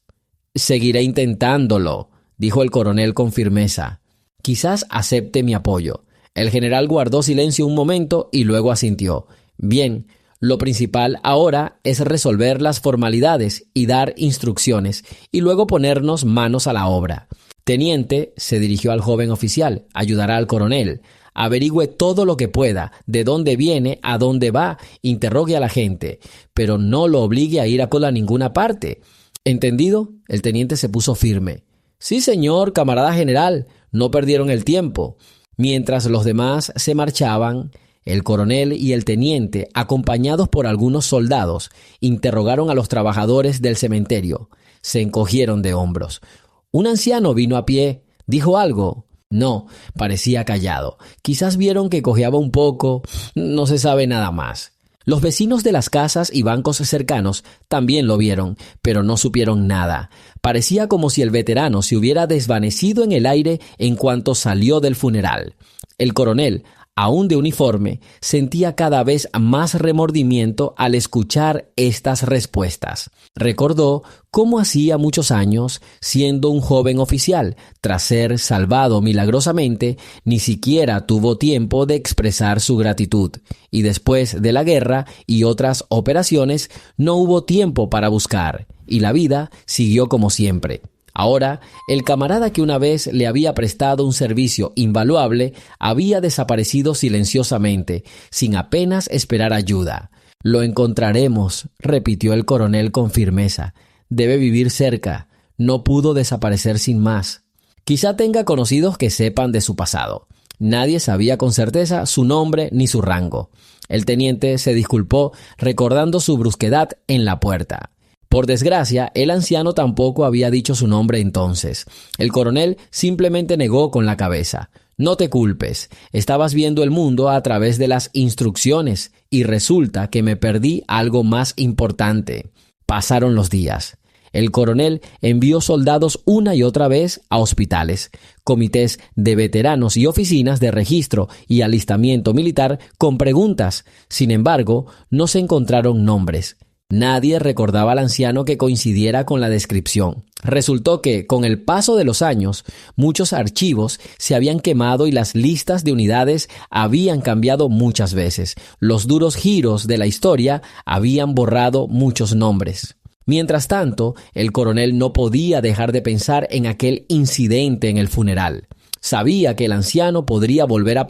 «Seguiré intentándolo», dijo el coronel con firmeza. «Quizás acepte mi apoyo». El general guardó silencio un momento y luego asintió. «Bien, lo principal ahora es resolver las formalidades y dar instrucciones, y luego ponernos manos a la obra». «Teniente», se dirigió al joven oficial, «ayudará al coronel. Averigüe todo lo que pueda, de dónde viene, a dónde va, interrogue a la gente, pero no lo obligue a ir a cola a ninguna parte». «¿Entendido?». El teniente se puso firme. «Sí, señor, camarada general». No perdieron el tiempo. Mientras los demás se marchaban, el coronel y el teniente, acompañados por algunos soldados, interrogaron a los trabajadores del cementerio. Se encogieron de hombros. «Un anciano vino a pie. ¿Dijo algo?». «No, parecía callado. Quizás vieron que cojeaba un poco. No se sabe nada más». Los vecinos de las casas y bancos cercanos también lo vieron, pero no supieron nada. Parecía como si el veterano se hubiera desvanecido en el aire en cuanto salió del funeral. El coronel, aún de uniforme, sentía cada vez más remordimiento al escuchar estas respuestas. Recordó cómo hacía muchos años, siendo un joven oficial, tras ser salvado milagrosamente, ni siquiera tuvo tiempo de expresar su gratitud. Y después de la guerra y otras operaciones, no hubo tiempo para buscar, y la vida siguió como siempre. Ahora, el camarada que una vez le había prestado un servicio invaluable había desaparecido silenciosamente, sin apenas esperar ayuda. «Lo encontraremos», repitió el coronel con firmeza. «Debe vivir cerca. No pudo desaparecer sin más. Quizá tenga conocidos que sepan de su pasado». Nadie sabía con certeza su nombre ni su rango. El teniente se disculpó, recordando su brusquedad en la puerta. Por desgracia, el anciano tampoco había dicho su nombre entonces. El coronel simplemente negó con la cabeza. «No te culpes. Estabas viendo el mundo a través de las instrucciones y resulta que me perdí algo más importante». Pasaron los días. El coronel envió soldados una y otra vez a hospitales, comités de veteranos y oficinas de registro y alistamiento militar con preguntas. Sin embargo, no se encontraron nombres. Nadie recordaba al anciano que coincidiera con la descripción. Resultó que, con el paso de los años, muchos archivos se habían quemado y las listas de unidades habían cambiado muchas veces. Los duros giros de la historia habían borrado muchos nombres. Mientras tanto, el coronel no podía dejar de pensar en aquel incidente en el funeral. Sabía que el anciano podría volver a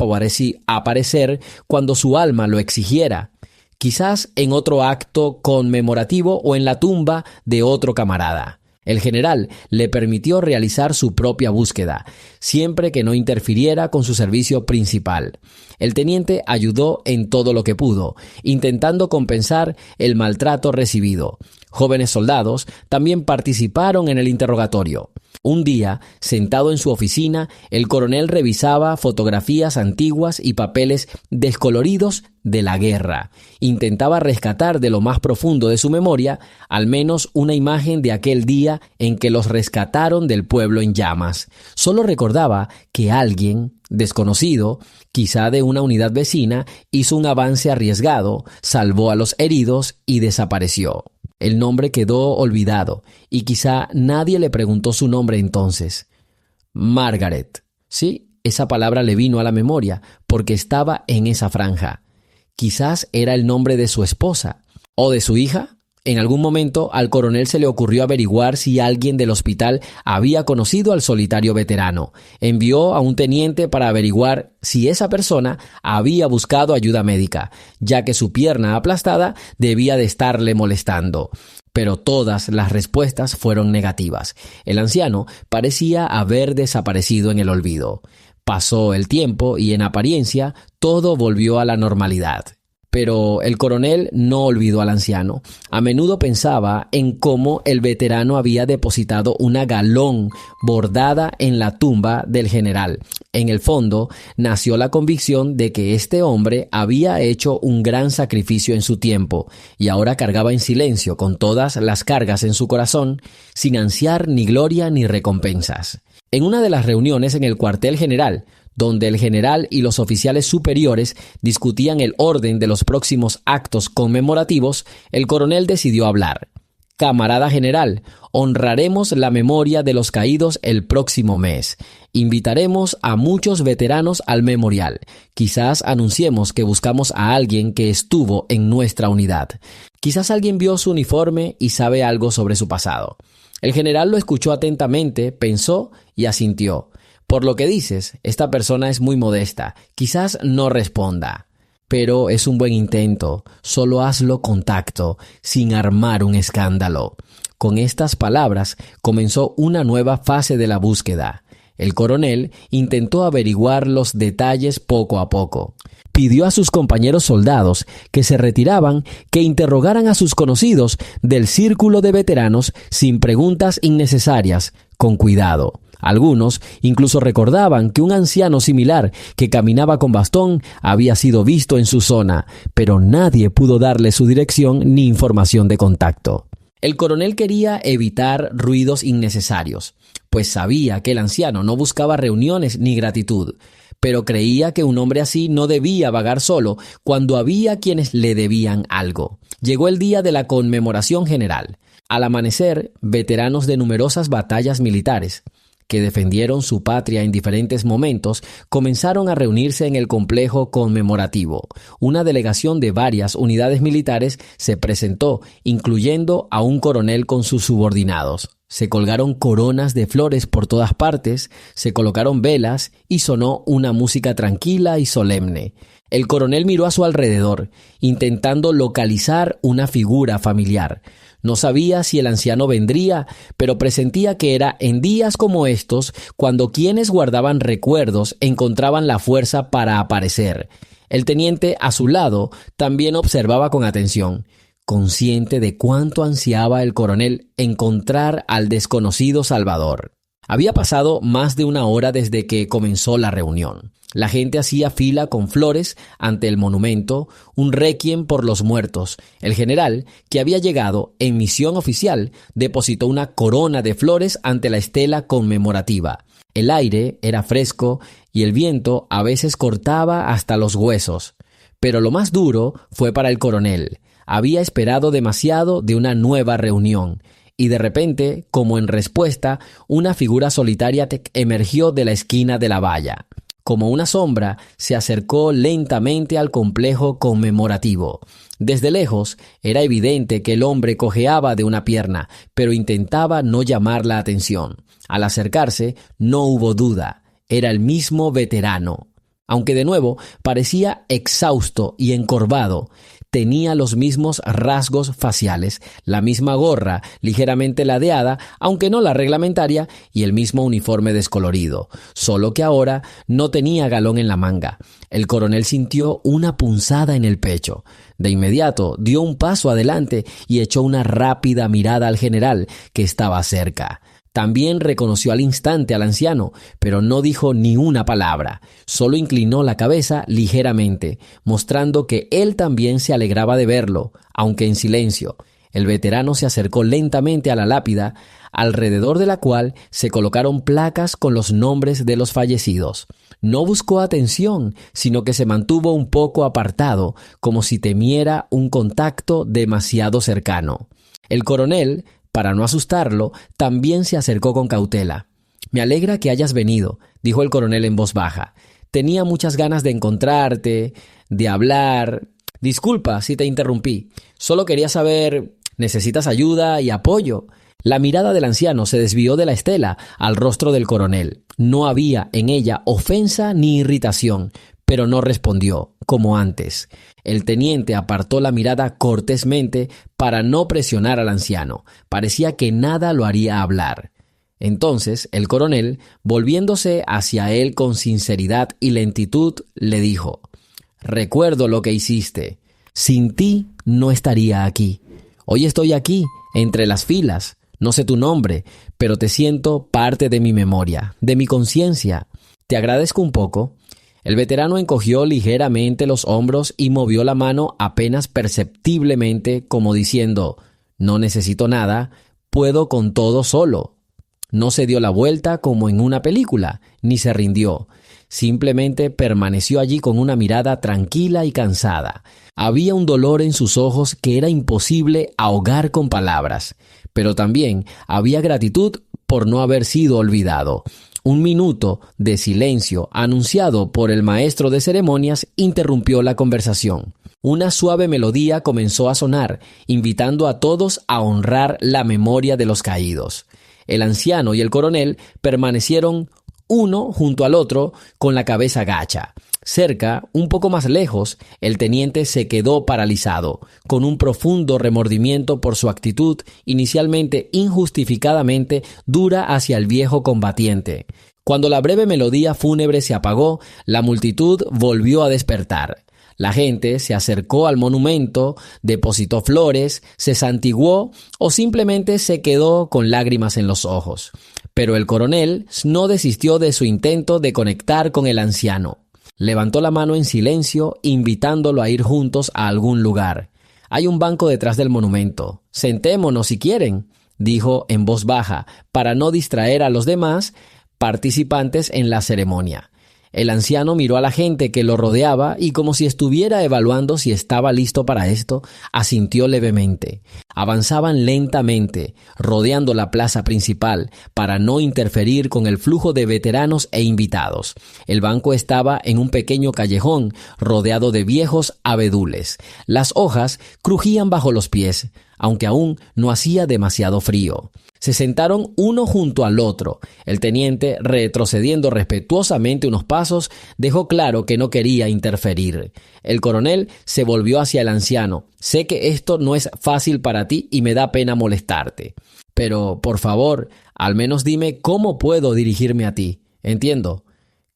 aparecer cuando su alma lo exigiera. Quizás en otro acto conmemorativo o en la tumba de otro camarada. El general le permitió realizar su propia búsqueda, siempre que no interfiriera con su servicio principal. El teniente ayudó en todo lo que pudo, intentando compensar el maltrato recibido. Jóvenes soldados también participaron en el interrogatorio. Un día, sentado en su oficina, el coronel revisaba fotografías antiguas y papeles descoloridos de la guerra. Intentaba rescatar de lo más profundo de su memoria al menos una imagen de aquel día en que los rescataron del pueblo en llamas. Solo recordaba que alguien desconocido, quizá de una unidad vecina, hizo un avance arriesgado, salvó a los heridos y desapareció. El nombre quedó olvidado y quizá nadie le preguntó su nombre entonces. Margaret. Sí, esa palabra le vino a la memoria porque estaba en esa franja. Quizás era el nombre de su esposa o de su hija. En algún momento al coronel se le ocurrió averiguar si alguien del hospital había conocido al solitario veterano. Envió a un teniente para averiguar si esa persona había buscado ayuda médica, ya que su pierna aplastada debía de estarle molestando. Pero todas las respuestas fueron negativas. El anciano parecía haber desaparecido en el olvido. Pasó el tiempo y en apariencia todo volvió a la normalidad. Pero el coronel no olvidó al anciano. A menudo pensaba en cómo el veterano había depositado una galón bordada en la tumba del general. En el fondo, nació la convicción de que este hombre había hecho un gran sacrificio en su tiempo y ahora cargaba en silencio con todas las cargas en su corazón, sin ansiar ni gloria ni recompensas. En una de las reuniones en el cuartel general, donde el general y los oficiales superiores discutían el orden de los próximos actos conmemorativos, el coronel decidió hablar. Camarada general, honraremos la memoria de los caídos el próximo mes. Invitaremos a muchos veteranos al memorial. Quizás anunciemos que buscamos a alguien que estuvo en nuestra unidad. Quizás alguien vio su uniforme y sabe algo sobre su pasado. El general lo escuchó atentamente, pensó y asintió. Por lo que dices, esta persona es muy modesta. Quizás no responda. Pero es un buen intento. Solo hazlo con tacto, sin armar un escándalo. Con estas palabras comenzó una nueva fase de la búsqueda. El coronel intentó averiguar los detalles poco a poco. Pidió a sus compañeros soldados que se retiraban que interrogaran a sus conocidos del círculo de veteranos sin preguntas innecesarias, con cuidado. Algunos incluso recordaban que un anciano similar que caminaba con bastón había sido visto en su zona, pero nadie pudo darle su dirección ni información de contacto. El coronel quería evitar ruidos innecesarios, pues sabía que el anciano no buscaba reuniones ni gratitud, pero creía que un hombre así no debía vagar solo cuando había quienes le debían algo. Llegó el día de la conmemoración general. Al amanecer, veteranos de numerosas batallas militares, que defendieron su patria en diferentes momentos, comenzaron a reunirse en el complejo conmemorativo. Una delegación de varias unidades militares se presentó, incluyendo a un coronel con sus subordinados. Se colgaron coronas de flores por todas partes, se colocaron velas y sonó una música tranquila y solemne. El coronel miró a su alrededor, intentando localizar una figura familiar. No sabía si el anciano vendría, pero presentía que era en días como estos cuando quienes guardaban recuerdos encontraban la fuerza para aparecer. El teniente a su lado también observaba con atención, consciente de cuánto ansiaba el coronel encontrar al desconocido Salvador. Había pasado más de una hora desde que comenzó la reunión. La gente hacía fila con flores ante el monumento, un requiem por los muertos. El general, que había llegado en misión oficial, depositó una corona de flores ante la estela conmemorativa. El aire era fresco y el viento a veces cortaba hasta los huesos. Pero lo más duro fue para el coronel. Había esperado demasiado de una nueva reunión. Y de repente, como en respuesta, una figura solitaria emergió de la esquina de la valla. Como una sombra, se acercó lentamente al complejo conmemorativo. Desde lejos, era evidente que el hombre cojeaba de una pierna, pero intentaba no llamar la atención. Al acercarse, no hubo duda. Era el mismo veterano. Aunque de nuevo parecía exhausto y encorvado, tenía los mismos rasgos faciales, la misma gorra ligeramente ladeada, aunque no la reglamentaria, y el mismo uniforme descolorido, solo que ahora no tenía galón en la manga. El coronel sintió una punzada en el pecho. De inmediato dio un paso adelante y echó una rápida mirada al general, que estaba cerca. También reconoció al instante al anciano, pero no dijo ni una palabra. Solo inclinó la cabeza ligeramente, mostrando que él también se alegraba de verlo, aunque en silencio. El veterano se acercó lentamente a la lápida, alrededor de la cual se colocaron placas con los nombres de los fallecidos. No buscó atención, sino que se mantuvo un poco apartado, como si temiera un contacto demasiado cercano. El coronel, para no asustarlo, también se acercó con cautela. «Me alegra que hayas venido», dijo el coronel en voz baja. «Tenía muchas ganas de encontrarte, de hablar. Disculpa si te interrumpí. Solo quería saber, ¿necesitas ayuda y apoyo?». La mirada del anciano se desvió de la estela al rostro del coronel. No había en ella ofensa ni irritación, pero no respondió, como antes. El teniente apartó la mirada cortésmente para no presionar al anciano. Parecía que nada lo haría hablar. Entonces el coronel, volviéndose hacia él con sinceridad y lentitud, le dijo: «Recuerdo lo que hiciste. Sin ti no estaría aquí. Hoy estoy aquí, entre las filas. No sé tu nombre, pero te siento parte de mi memoria, de mi conciencia. Te agradezco un poco». El veterano encogió ligeramente los hombros y movió la mano apenas perceptiblemente, como diciendo: «No necesito nada, puedo con todo solo». No se dio la vuelta como en una película, ni se rindió. Simplemente permaneció allí con una mirada tranquila y cansada. Había un dolor en sus ojos que era imposible ahogar con palabras, pero también había gratitud por no haber sido olvidado. Un minuto de silencio anunciado por el maestro de ceremonias interrumpió la conversación. Una suave melodía comenzó a sonar, invitando a todos a honrar la memoria de los caídos. El anciano y el coronel permanecieron uno junto al otro con la cabeza gacha. Cerca, un poco más lejos, el teniente se quedó paralizado, con un profundo remordimiento por su actitud inicialmente injustificadamente dura hacia el viejo combatiente. Cuando la breve melodía fúnebre se apagó, la multitud volvió a despertar. La gente se acercó al monumento, depositó flores, se santiguó o simplemente se quedó con lágrimas en los ojos. Pero el coronel no desistió de su intento de conectar con el anciano. Levantó la mano en silencio, invitándolo a ir juntos a algún lugar. «Hay un banco detrás del monumento. Sentémonos si quieren», dijo en voz baja, para no distraer a los demás participantes en la ceremonia. El anciano miró a la gente que lo rodeaba y, como si estuviera evaluando si estaba listo para esto, asintió levemente. Avanzaban lentamente, rodeando la plaza principal, para no interferir con el flujo de veteranos e invitados. El banco estaba en un pequeño callejón, rodeado de viejos abedules. Las hojas crujían bajo los pies, aunque aún no hacía demasiado frío. Se sentaron uno junto al otro. El teniente, retrocediendo respetuosamente unos pasos, dejó claro que no quería interferir. El coronel se volvió hacia el anciano. «Sé que esto no es fácil para ti y me da pena molestarte. Pero, por favor, al menos dime cómo puedo dirigirme a ti. Entiendo.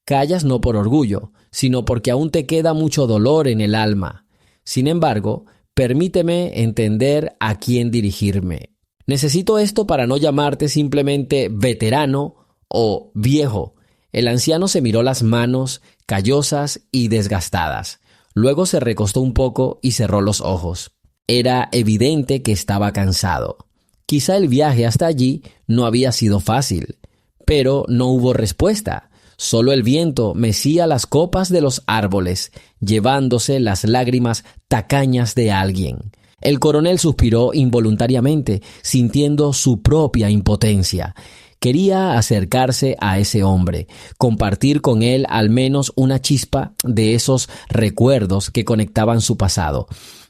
Callas no por orgullo, sino porque aún te queda mucho dolor en el alma. Sin embargo, permíteme entender a quién dirigirme. Necesito esto para no llamarte simplemente veterano o viejo». El anciano se miró las manos, callosas y desgastadas. Luego se recostó un poco y cerró los ojos. Era evidente que estaba cansado. Quizá el viaje hasta allí no había sido fácil, pero no hubo respuesta. Solo el viento mecía las copas de los árboles, llevándose las lágrimas tacañas de alguien. El coronel suspiró involuntariamente, sintiendo su propia impotencia. Quería acercarse a ese hombre, compartir con él al menos una chispa de esos recuerdos que conectaban su pasado.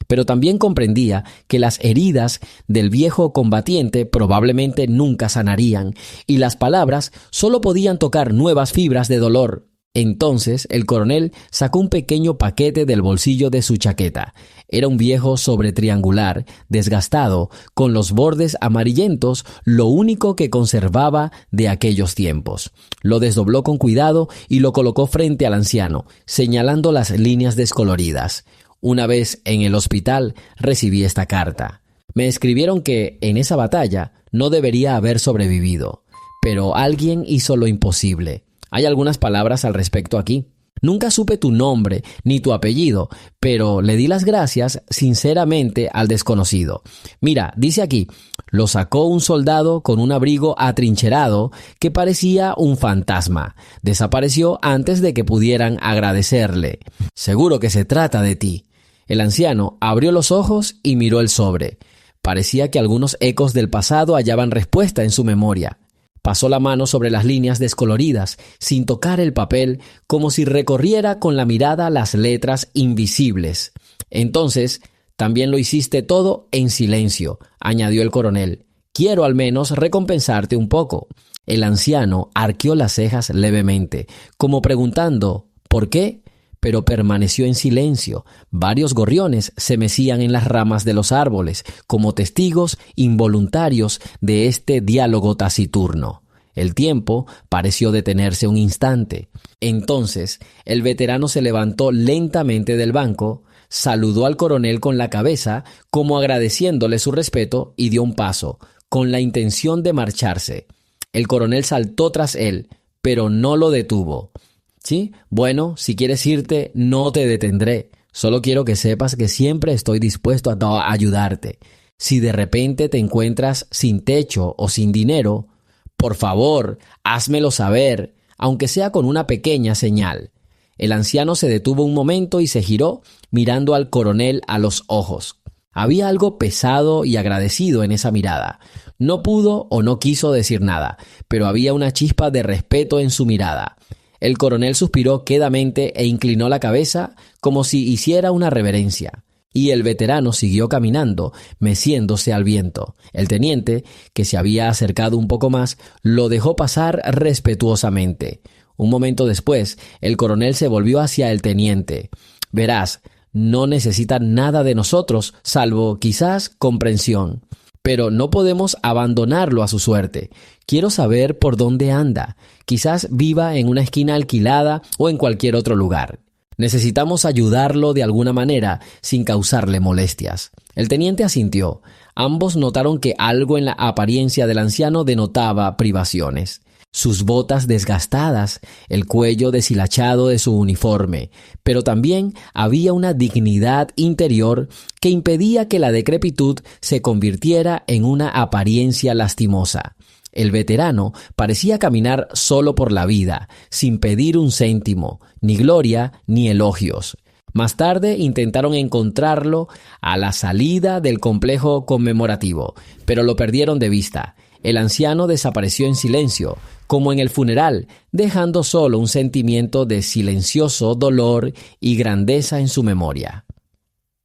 Pero también comprendía que las heridas del viejo combatiente probablemente nunca sanarían, y las palabras solo podían tocar nuevas fibras de dolor. Entonces el coronel sacó un pequeño paquete del bolsillo de su chaqueta. Era un viejo sobre triangular, desgastado, con los bordes amarillentos, lo único que conservaba de aquellos tiempos. Lo desdobló con cuidado y lo colocó frente al anciano, señalando las líneas descoloridas. Una vez en el hospital recibí esta carta. Me escribieron que en esa batalla no debería haber sobrevivido, pero alguien hizo lo imposible. Hay algunas palabras al respecto aquí. Nunca supe tu nombre ni tu apellido, pero le di las gracias sinceramente al desconocido. Mira, dice aquí, lo sacó un soldado con un abrigo atrincherado que parecía un fantasma. Desapareció antes de que pudieran agradecerle. Seguro que se trata de ti. El anciano abrió los ojos y miró el sobre. Parecía que algunos ecos del pasado hallaban respuesta en su memoria. Pasó la mano sobre las líneas descoloridas, sin tocar el papel, como si recorriera con la mirada las letras invisibles. Entonces, también lo hiciste todo en silencio, añadió el coronel. Quiero al menos recompensarte un poco. El anciano arqueó las cejas levemente, como preguntando, ¿por qué? Pero permaneció en silencio. Varios gorriones se mecían en las ramas de los árboles, como testigos involuntarios de este diálogo taciturno. El tiempo pareció detenerse un instante. Entonces, el veterano se levantó lentamente del banco, saludó al coronel con la cabeza, como agradeciéndole su respeto, y dio un paso, con la intención de marcharse. El coronel saltó tras él, pero no lo detuvo. ¿Sí? Bueno, si quieres irte, no te detendré. Solo quiero que sepas que siempre estoy dispuesto a ayudarte. Si de repente te encuentras sin techo o sin dinero, por favor, házmelo saber, aunque sea con una pequeña señal. El anciano se detuvo un momento y se giró, mirando al coronel a los ojos. Había algo pesado y agradecido en esa mirada. No pudo o no quiso decir nada, pero había una chispa de respeto en su mirada. El coronel suspiró quedamente e inclinó la cabeza como si hiciera una reverencia. Y el veterano siguió caminando, meciéndose al viento. El teniente, que se había acercado un poco más, lo dejó pasar respetuosamente. Un momento después, el coronel se volvió hacia el teniente. Verás, no necesita nada de nosotros, salvo quizás comprensión. Pero no podemos abandonarlo a su suerte. Quiero saber por dónde anda. Quizás viva en una esquina alquilada o en cualquier otro lugar. Necesitamos ayudarlo de alguna manera sin causarle molestias. El teniente asintió. Ambos notaron que algo en la apariencia del anciano denotaba privaciones. Sus botas desgastadas, el cuello deshilachado de su uniforme, pero también había una dignidad interior que impedía que la decrepitud se convirtiera en una apariencia lastimosa. El veterano parecía caminar solo por la vida, sin pedir un céntimo, ni gloria ni elogios. Más tarde intentaron encontrarlo a la salida del complejo conmemorativo, pero lo perdieron de vista. El anciano desapareció en silencio, como en el funeral, dejando solo un sentimiento de silencioso dolor y grandeza en su memoria.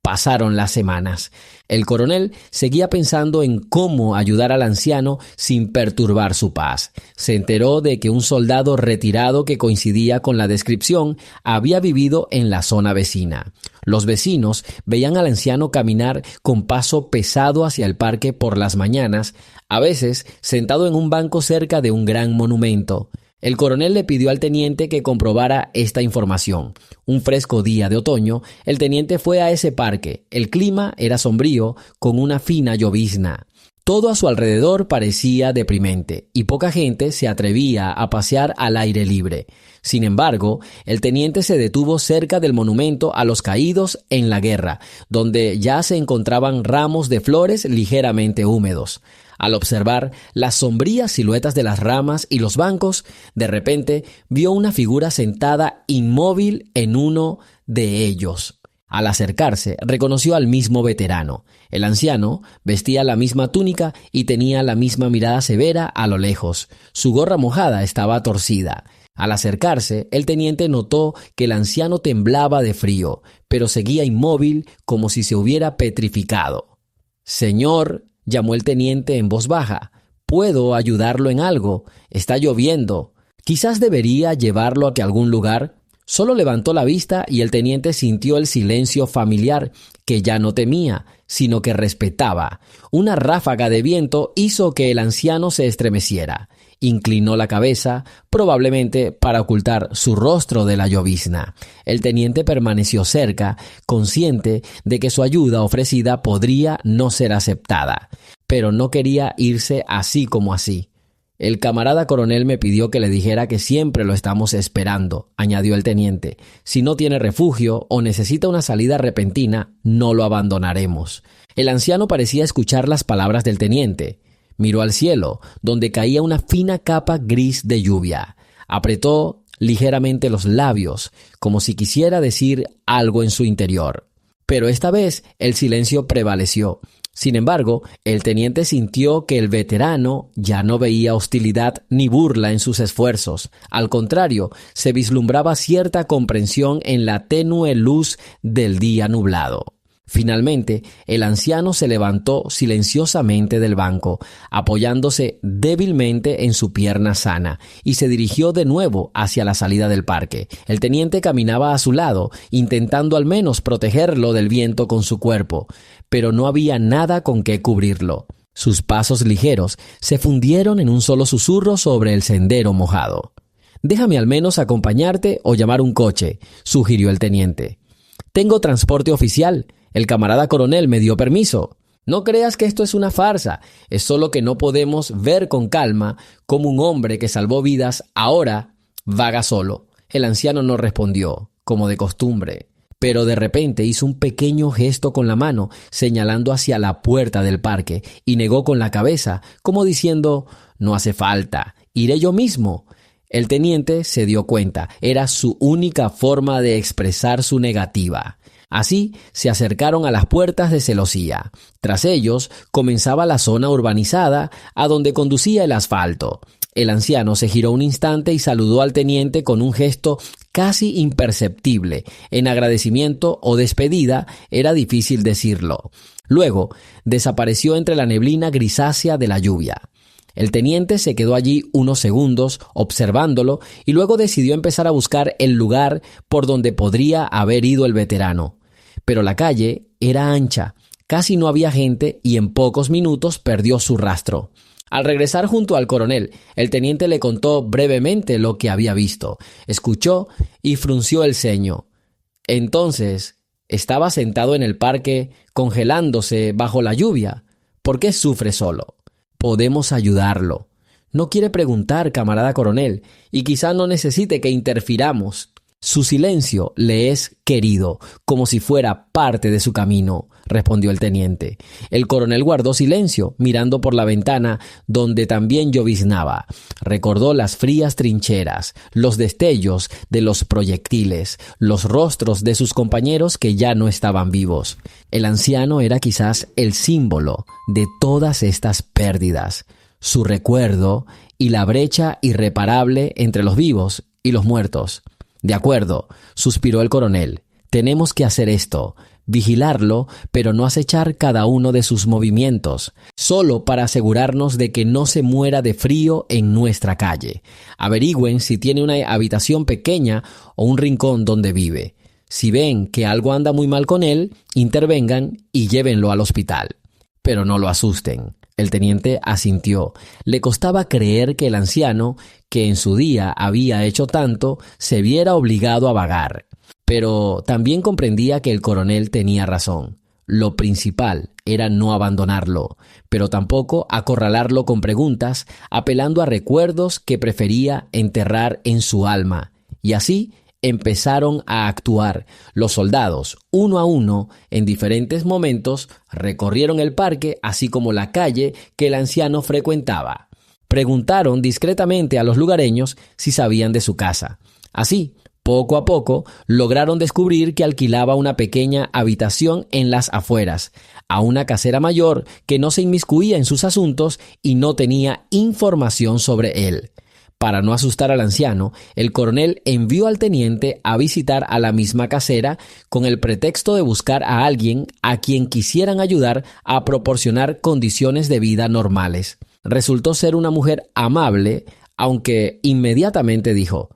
Pasaron las semanas. El coronel seguía pensando en cómo ayudar al anciano sin perturbar su paz. Se enteró de que un soldado retirado que coincidía con la descripción había vivido en la zona vecina. Los vecinos veían al anciano caminar con paso pesado hacia el parque por las mañanas, a veces sentado en un banco cerca de un gran monumento. El coronel le pidió al teniente que comprobara esta información. Un fresco día de otoño, el teniente fue a ese parque. El clima era sombrío, con una fina llovizna. Todo a su alrededor parecía deprimente, y poca gente se atrevía a pasear al aire libre. Sin embargo, el teniente se detuvo cerca del monumento a los caídos en la guerra, donde ya se encontraban ramos de flores ligeramente húmedos. Al observar las sombrías siluetas de las ramas y los bancos, de repente vio una figura sentada inmóvil en uno de ellos. Al acercarse, reconoció al mismo veterano. El anciano vestía la misma túnica y tenía la misma mirada severa a lo lejos. Su gorra mojada estaba torcida. Al acercarse, el teniente notó que el anciano temblaba de frío, pero seguía inmóvil como si se hubiera petrificado. «Señor», llamó el teniente en voz baja, «¿puedo ayudarlo en algo? Está lloviendo. Quizás debería llevarlo a algún lugar. Solo levantó la vista y el teniente sintió el silencio familiar que ya no temía, sino que respetaba. Una ráfaga de viento hizo que el anciano se estremeciera. Inclinó la cabeza, probablemente para ocultar su rostro de la llovizna. El teniente permaneció cerca, consciente de que su ayuda ofrecida podría no ser aceptada, pero no quería irse así como así. El camarada coronel me pidió que le dijera que siempre lo estamos esperando, añadió el teniente. Si no tiene refugio o necesita una salida repentina, no lo abandonaremos. El anciano parecía escuchar las palabras del teniente. Miró al cielo, donde caía una fina capa gris de lluvia. Apretó ligeramente los labios, como si quisiera decir algo en su interior. Pero esta vez el silencio prevaleció. Sin embargo, el teniente sintió que el veterano ya no veía hostilidad ni burla en sus esfuerzos. Al contrario, se vislumbraba cierta comprensión en la tenue luz del día nublado. Finalmente, el anciano se levantó silenciosamente del banco, apoyándose débilmente en su pierna sana, y se dirigió de nuevo hacia la salida del parque. El teniente caminaba a su lado, intentando al menos protegerlo del viento con su cuerpo, pero no había nada con qué cubrirlo. Sus pasos ligeros se fundieron en un solo susurro sobre el sendero mojado. «Déjame al menos acompañarte o llamar un coche», sugirió el teniente. «Tengo transporte oficial. El camarada coronel me dio permiso». «No creas que esto es una farsa. Es solo que no podemos ver con calma cómo un hombre que salvó vidas ahora vaga solo». El anciano no respondió, como de costumbre, pero de repente hizo un pequeño gesto con la mano, señalando hacia la puerta del parque, y negó con la cabeza, como diciendo: «No hace falta, iré yo mismo». El teniente se dio cuenta, era su única forma de expresar su negativa. Así se acercaron a las puertas de celosía. Tras ellos comenzaba la zona urbanizada a donde conducía el asfalto. El anciano se giró un instante y saludó al teniente con un gesto casi imperceptible. En agradecimiento o despedida era difícil decirlo. Luego desapareció entre la neblina grisácea de la lluvia. El teniente se quedó allí unos segundos observándolo y luego decidió empezar a buscar el lugar por donde podría haber ido el veterano. Pero la calle era ancha, casi no había gente y en pocos minutos perdió su rastro. Al regresar junto al coronel, el teniente le contó brevemente lo que había visto. Escuchó y frunció el ceño. Entonces, estaba sentado en el parque, congelándose bajo la lluvia. ¿Por qué sufre solo? Podemos ayudarlo. No quiere preguntar, camarada coronel, y quizá no necesite que interfiramos. Su silencio le es querido, como si fuera parte de su camino, respondió el teniente. El coronel guardó silencio, mirando por la ventana donde también lloviznaba. Recordó las frías trincheras, los destellos de los proyectiles, los rostros de sus compañeros que ya no estaban vivos. El anciano era quizás el símbolo de todas estas pérdidas, su recuerdo y la brecha irreparable entre los vivos y los muertos. «De acuerdo», suspiró el coronel. «Tenemos que hacer esto, vigilarlo, pero no acechar cada uno de sus movimientos, solo para asegurarnos de que no se muera de frío en nuestra calle. Averigüen si tiene una habitación pequeña o un rincón donde vive. Si ven que algo anda muy mal con él, intervengan y llévenlo al hospital. Pero no lo asusten». El teniente asintió. Le costaba creer que el anciano, que en su día había hecho tanto, se viera obligado a vagar. Pero también comprendía que el coronel tenía razón. Lo principal era no abandonarlo, pero tampoco acorralarlo con preguntas, apelando a recuerdos que prefería enterrar en su alma. Y así empezaron a actuar. Los soldados, uno a uno, en diferentes momentos, recorrieron el parque, así como la calle que el anciano frecuentaba. Preguntaron discretamente a los lugareños si sabían de su casa. Así, poco a poco, lograron descubrir que alquilaba una pequeña habitación en las afueras, a una casera mayor que no se inmiscuía en sus asuntos y no tenía información sobre él. Para no asustar al anciano, el coronel envió al teniente a visitar a la misma casera con el pretexto de buscar a alguien a quien quisieran ayudar a proporcionar condiciones de vida normales. Resultó ser una mujer amable, aunque inmediatamente dijo: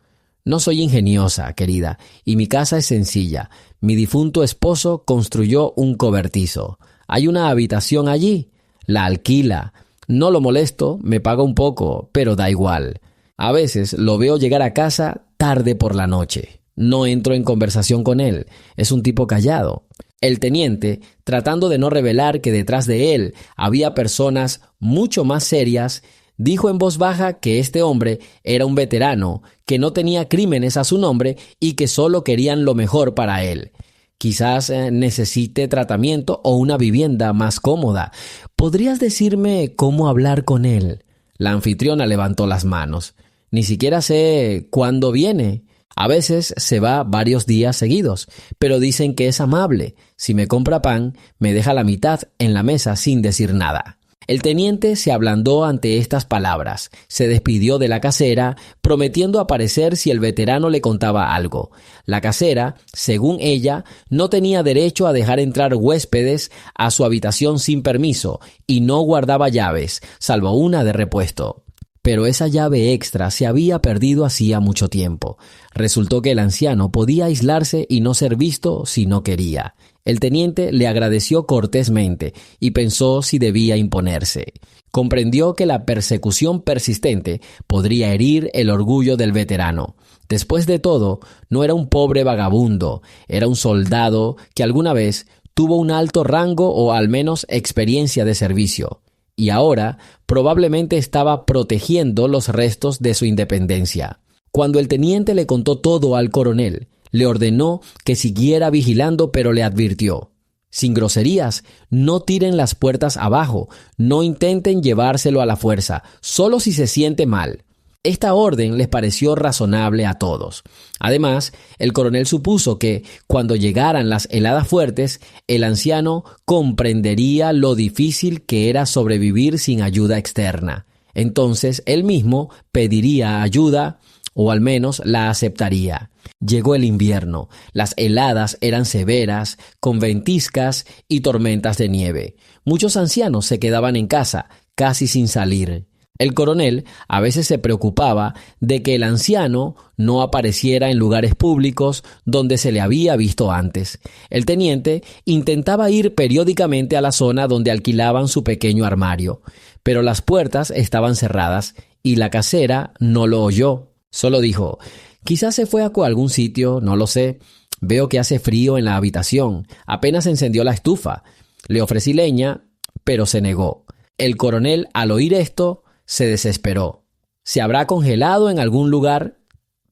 «No soy ingeniosa, querida, y mi casa es sencilla. Mi difunto esposo construyó un cobertizo. Hay una habitación allí. La alquila. No lo molesto, me paga un poco, pero da igual. A veces lo veo llegar a casa tarde por la noche. No entro en conversación con él. Es un tipo callado». El teniente, tratando de no revelar que detrás de él había personas mucho más serias, dijo en voz baja que este hombre era un veterano, que no tenía crímenes a su nombre y que solo querían lo mejor para él. Quizás necesite tratamiento o una vivienda más cómoda. ¿Podrías decirme cómo hablar con él? La anfitriona levantó las manos. Ni siquiera sé cuándo viene. A veces se va varios días seguidos, pero dicen que es amable. Si me compra pan, me deja la mitad en la mesa sin decir nada. El teniente se ablandó ante estas palabras, se despidió de la casera, prometiendo aparecer si el veterano le contaba algo. La casera, según ella, no tenía derecho a dejar entrar huéspedes a su habitación sin permiso y no guardaba llaves, salvo una de repuesto. Pero esa llave extra se había perdido hacía mucho tiempo. Resultó que el anciano podía aislarse y no ser visto si no quería. El teniente le agradeció cortésmente y pensó si debía imponerse. Comprendió que la persecución persistente podría herir el orgullo del veterano. Después de todo, no era un pobre vagabundo, era un soldado que alguna vez tuvo un alto rango o al menos experiencia de servicio. Y ahora probablemente estaba protegiendo los restos de su independencia. Cuando el teniente le contó todo al coronel, le ordenó que siguiera vigilando, pero le advirtió: «Sin groserías, no tiren las puertas abajo, no intenten llevárselo a la fuerza, solo si se siente mal». Esta orden les pareció razonable a todos. Además, el coronel supuso que, cuando llegaran las heladas fuertes, el anciano comprendería lo difícil que era sobrevivir sin ayuda externa. Entonces, él mismo pediría ayuda, o al menos la aceptaría. Llegó el invierno. Las heladas eran severas, con ventiscas y tormentas de nieve. Muchos ancianos se quedaban en casa, casi sin salir. El coronel a veces se preocupaba de que el anciano no apareciera en lugares públicos donde se le había visto antes. El teniente intentaba ir periódicamente a la zona donde alquilaban su pequeño armario, pero las puertas estaban cerradas y la casera no lo oyó. Solo dijo: «Quizás se fue a algún sitio, no lo sé. Veo que hace frío en la habitación. Apenas encendió la estufa. Le ofrecí leña, pero se negó». El coronel, al oír esto, se desesperó. ¿Se habrá congelado en algún lugar?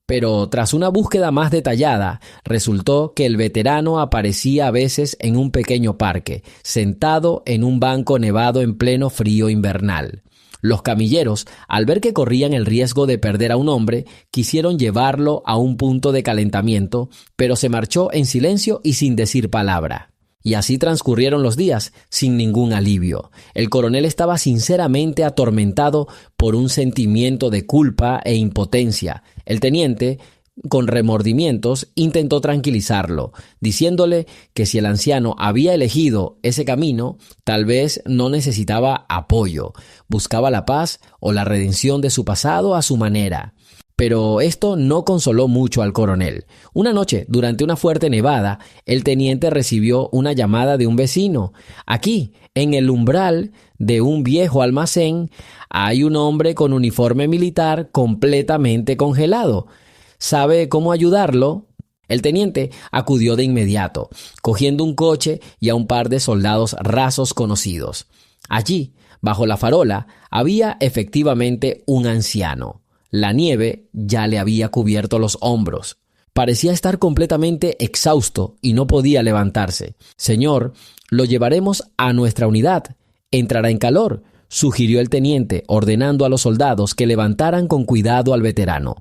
Pero tras una búsqueda más detallada, resultó que el veterano aparecía a veces en un pequeño parque, sentado en un banco nevado en pleno frío invernal. Los camilleros, al ver que corrían el riesgo de perder a un hombre, quisieron llevarlo a un punto de calentamiento, pero se marchó en silencio y sin decir palabra. Y así transcurrieron los días, sin ningún alivio. El coronel estaba sinceramente atormentado por un sentimiento de culpa e impotencia. El teniente, con remordimientos, intentó tranquilizarlo, diciéndole que si el anciano había elegido ese camino, tal vez no necesitaba apoyo, buscaba la paz o la redención de su pasado a su manera. Pero esto no consoló mucho al coronel. Una noche, durante una fuerte nevada, el teniente recibió una llamada de un vecino. «Aquí, en el umbral de un viejo almacén, hay un hombre con uniforme militar completamente congelado. ¿Sabe cómo ayudarlo?» El teniente acudió de inmediato, cogiendo un coche y a un par de soldados rasos conocidos. Allí, bajo la farola, había efectivamente un anciano. La nieve ya le había cubierto los hombros. Parecía estar completamente exhausto y no podía levantarse. «Señor, lo llevaremos a nuestra unidad. Entrará en calor», sugirió el teniente, ordenando a los soldados que levantaran con cuidado al veterano.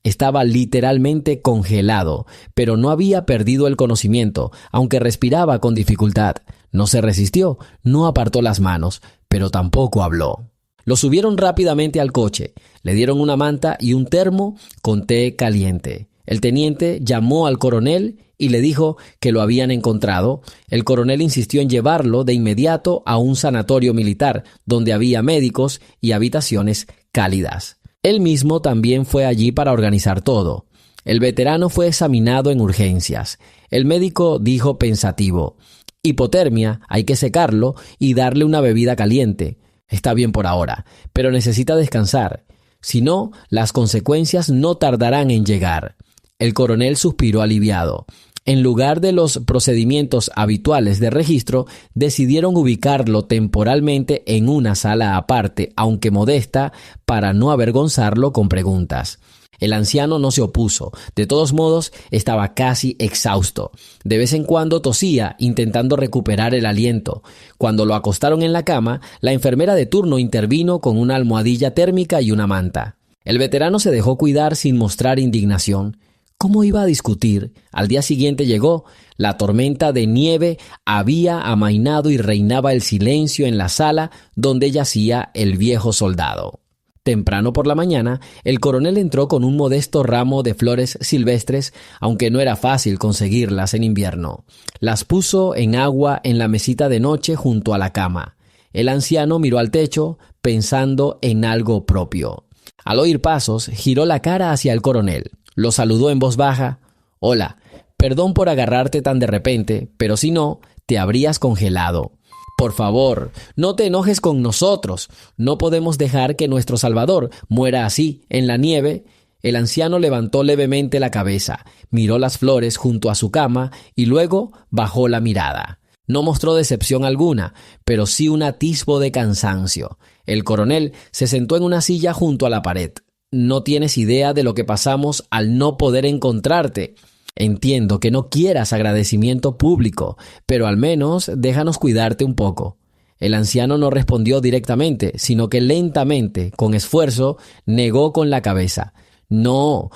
Estaba literalmente congelado, pero no había perdido el conocimiento, aunque respiraba con dificultad. No se resistió, no apartó las manos, pero tampoco habló. Lo subieron rápidamente al coche, le dieron una manta y un termo con té caliente. El teniente llamó al coronel y le dijo que lo habían encontrado. El coronel insistió en llevarlo de inmediato a un sanatorio militar, donde había médicos y habitaciones cálidas. Él mismo también fue allí para organizar todo. El veterano fue examinado en urgencias. El médico dijo pensativo: hipotermia, hay que secarlo y darle una bebida caliente. Está bien por ahora, pero necesita descansar. Si no, las consecuencias no tardarán en llegar. El coronel suspiró aliviado. En lugar de los procedimientos habituales de registro, decidieron ubicarlo temporalmente en una sala aparte, aunque modesta, para no avergonzarlo con preguntas. El anciano no se opuso. De todos modos, estaba casi exhausto. De vez en cuando tosía, intentando recuperar el aliento. Cuando lo acostaron en la cama, la enfermera de turno intervino con una almohadilla térmica y una manta. El veterano se dejó cuidar sin mostrar indignación. ¿Cómo iba a discutir? Al día siguiente llegó. La tormenta de nieve había amainado y reinaba el silencio en la sala donde yacía el viejo soldado. Temprano por la mañana, el coronel entró con un modesto ramo de flores silvestres, aunque no era fácil conseguirlas en invierno. Las puso en agua en la mesita de noche junto a la cama. El anciano miró al techo, pensando en algo propio. Al oír pasos, giró la cara hacia el coronel. Lo saludó en voz baja. «Hola, perdón por agarrarte tan de repente, pero si no, te habrías congelado. Por favor, no te enojes con nosotros. No podemos dejar que nuestro Salvador muera así, en la nieve». El anciano levantó levemente la cabeza, miró las flores junto a su cama y luego bajó la mirada. No mostró decepción alguna, pero sí un atisbo de cansancio. El coronel se sentó en una silla junto a la pared. «No tienes idea de lo que pasamos al no poder encontrarte. Entiendo que no quieras agradecimiento público, pero al menos déjanos cuidarte un poco». El anciano no respondió directamente, sino que lentamente, con esfuerzo, negó con la cabeza. «No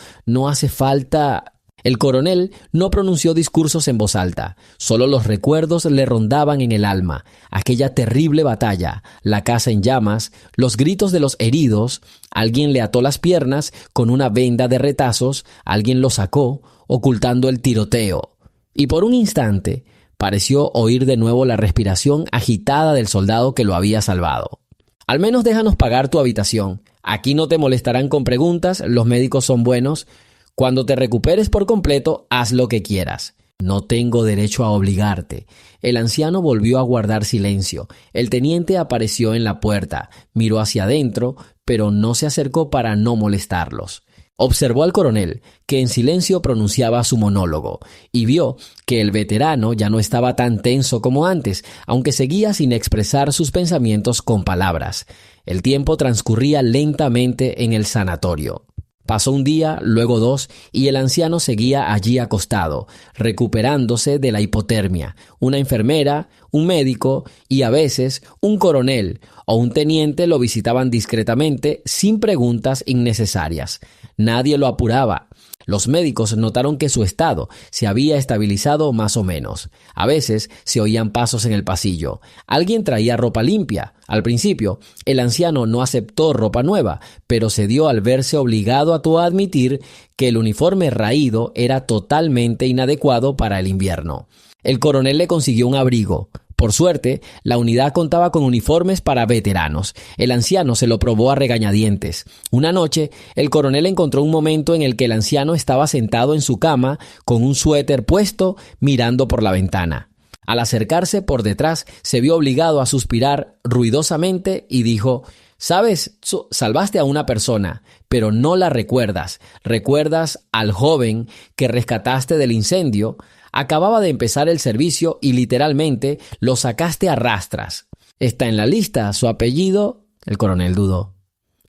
hace falta». El coronel no pronunció discursos en voz alta. Solo los recuerdos le rondaban en el alma. Aquella terrible batalla, la casa en llamas, los gritos de los heridos. Alguien le ató las piernas con una venda de retazos, alguien lo sacó, ocultando el tiroteo. Y por un instante pareció oír de nuevo la respiración agitada del soldado que lo había salvado. «Al menos déjanos pagar tu habitación. Aquí no te molestarán con preguntas, los médicos son buenos. Cuando te recuperes por completo, haz lo que quieras». «No tengo derecho a obligarte». El anciano volvió a guardar silencio. El teniente apareció en la puerta, miró hacia adentro, pero no se acercó para no molestarlos. Observó al coronel, que en silencio pronunciaba su monólogo, y vio que el veterano ya no estaba tan tenso como antes, aunque seguía sin expresar sus pensamientos con palabras. El tiempo transcurría lentamente en el sanatorio. Pasó un día, luego dos, y el anciano seguía allí acostado, recuperándose de la hipotermia. Una enfermera, un médico y a veces un coronel o un teniente lo visitaban discretamente sin preguntas innecesarias. Nadie lo apuraba. Los médicos notaron que su estado se había estabilizado más o menos. A veces se oían pasos en el pasillo. Alguien traía ropa limpia. Al principio, el anciano no aceptó ropa nueva, pero cedió al verse obligado a admitir que el uniforme raído era totalmente inadecuado para el invierno. El coronel le consiguió un abrigo. Por suerte, la unidad contaba con uniformes para veteranos. El anciano se lo probó a regañadientes. Una noche, el coronel encontró un momento en el que el anciano estaba sentado en su cama con un suéter puesto, mirando por la ventana. Al acercarse por detrás, se vio obligado a suspirar ruidosamente y dijo: «Sabes, salvaste a una persona, pero no la recuerdas. ¿Recuerdas al joven que rescataste del incendio? Acababa de empezar el servicio y literalmente lo sacaste a rastras. ¿Está en la lista su apellido?». El coronel dudó.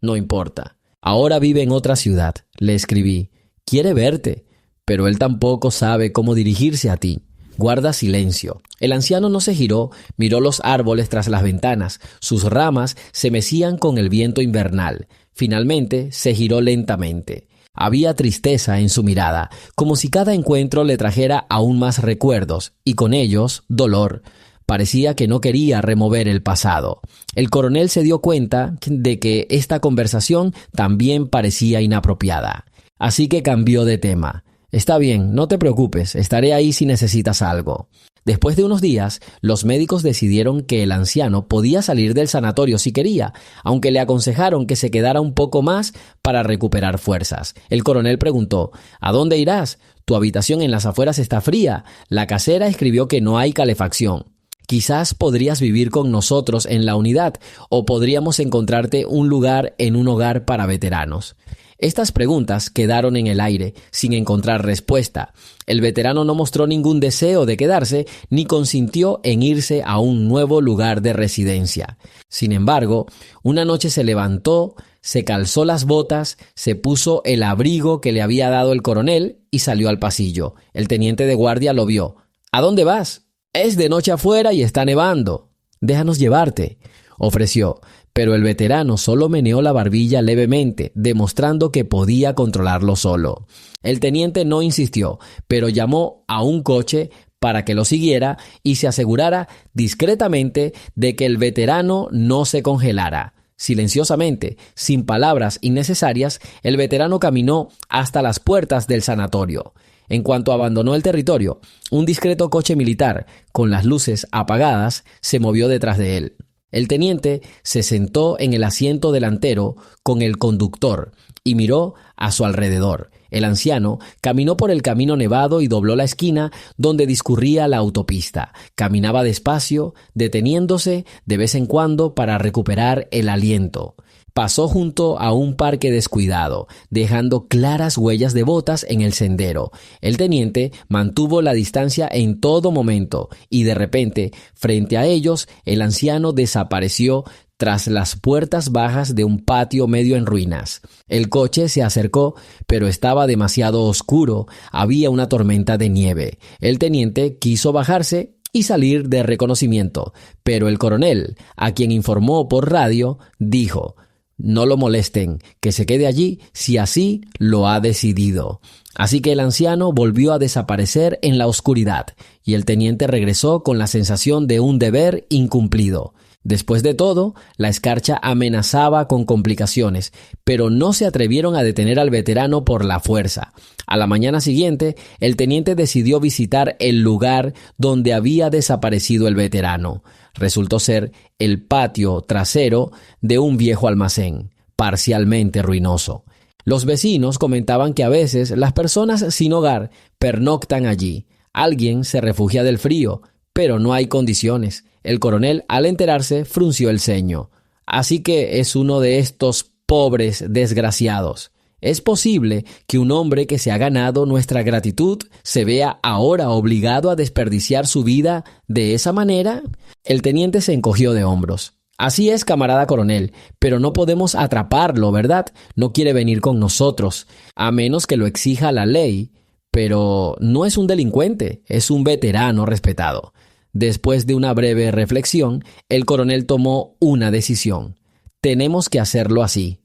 «No importa. Ahora vive en otra ciudad», le escribí. «Quiere verte, pero él tampoco sabe cómo dirigirse a ti. Guarda silencio». El anciano no se giró, miró los árboles tras las ventanas. Sus ramas se mecían con el viento invernal. Finalmente se giró lentamente. Había tristeza en su mirada, como si cada encuentro le trajera aún más recuerdos, y con ellos dolor. Parecía que no quería remover el pasado. El coronel se dio cuenta de que esta conversación también parecía inapropiada. Así que cambió de tema. Está bien, no te preocupes, estaré ahí si necesitas algo. Después de unos días, los médicos decidieron que el anciano podía salir del sanatorio si quería, aunque le aconsejaron que se quedara un poco más para recuperar fuerzas. El coronel preguntó: ¿A dónde irás? Tu habitación en las afueras está fría. La casera escribió que no hay calefacción. Quizás podrías vivir con nosotros en la unidad o podríamos encontrarte un lugar en un hogar para veteranos. Estas preguntas quedaron en el aire, sin encontrar respuesta. El veterano no mostró ningún deseo de quedarse, ni consintió en irse a un nuevo lugar de residencia. Sin embargo, una noche se levantó, se calzó las botas, se puso el abrigo que le había dado el coronel y salió al pasillo. El teniente de guardia lo vio. ¿A dónde vas? Es de noche afuera y está nevando. Déjanos llevarte, ofreció. Pero el veterano solo meneó la barbilla levemente, demostrando que podía controlarlo solo. El teniente no insistió, pero llamó a un coche para que lo siguiera y se asegurara discretamente de que el veterano no se congelara. Silenciosamente, sin palabras innecesarias, el veterano caminó hasta las puertas del sanatorio. En cuanto abandonó el territorio, un discreto coche militar, con las luces apagadas, se movió detrás de él. El teniente se sentó en el asiento delantero con el conductor y miró a su alrededor. El anciano caminó por el camino nevado y dobló la esquina donde discurría la autopista. Caminaba despacio, deteniéndose de vez en cuando para recuperar el aliento. Pasó junto a un parque descuidado, dejando claras huellas de botas en el sendero. El teniente mantuvo la distancia en todo momento y de repente, frente a ellos, el anciano desapareció tras las puertas bajas de un patio medio en ruinas. El coche se acercó, pero estaba demasiado oscuro. Había una tormenta de nieve. El teniente quiso bajarse y salir de reconocimiento, pero el coronel, a quien informó por radio, dijo: «No lo molesten, que se quede allí si así lo ha decidido». Así que el anciano volvió a desaparecer en la oscuridad y el teniente regresó con la sensación de un deber incumplido. Después de todo, la escarcha amenazaba con complicaciones, pero no se atrevieron a detener al veterano por la fuerza. A la mañana siguiente, el teniente decidió visitar el lugar donde había desaparecido el veterano. Resultó ser el patio trasero de un viejo almacén, parcialmente ruinoso. Los vecinos comentaban que a veces las personas sin hogar pernoctan allí. Alguien se refugia del frío, pero no hay condiciones. El coronel, al enterarse, frunció el ceño. Así que es uno de estos pobres desgraciados. ¿Es posible que un hombre que se ha ganado nuestra gratitud se vea ahora obligado a desperdiciar su vida de esa manera? El teniente se encogió de hombros. Así es, camarada coronel, pero no podemos atraparlo, ¿verdad? No quiere venir con nosotros, a menos que lo exija la ley. Pero no es un delincuente, es un veterano respetado. Después de una breve reflexión, el coronel tomó una decisión. Tenemos que hacerlo así.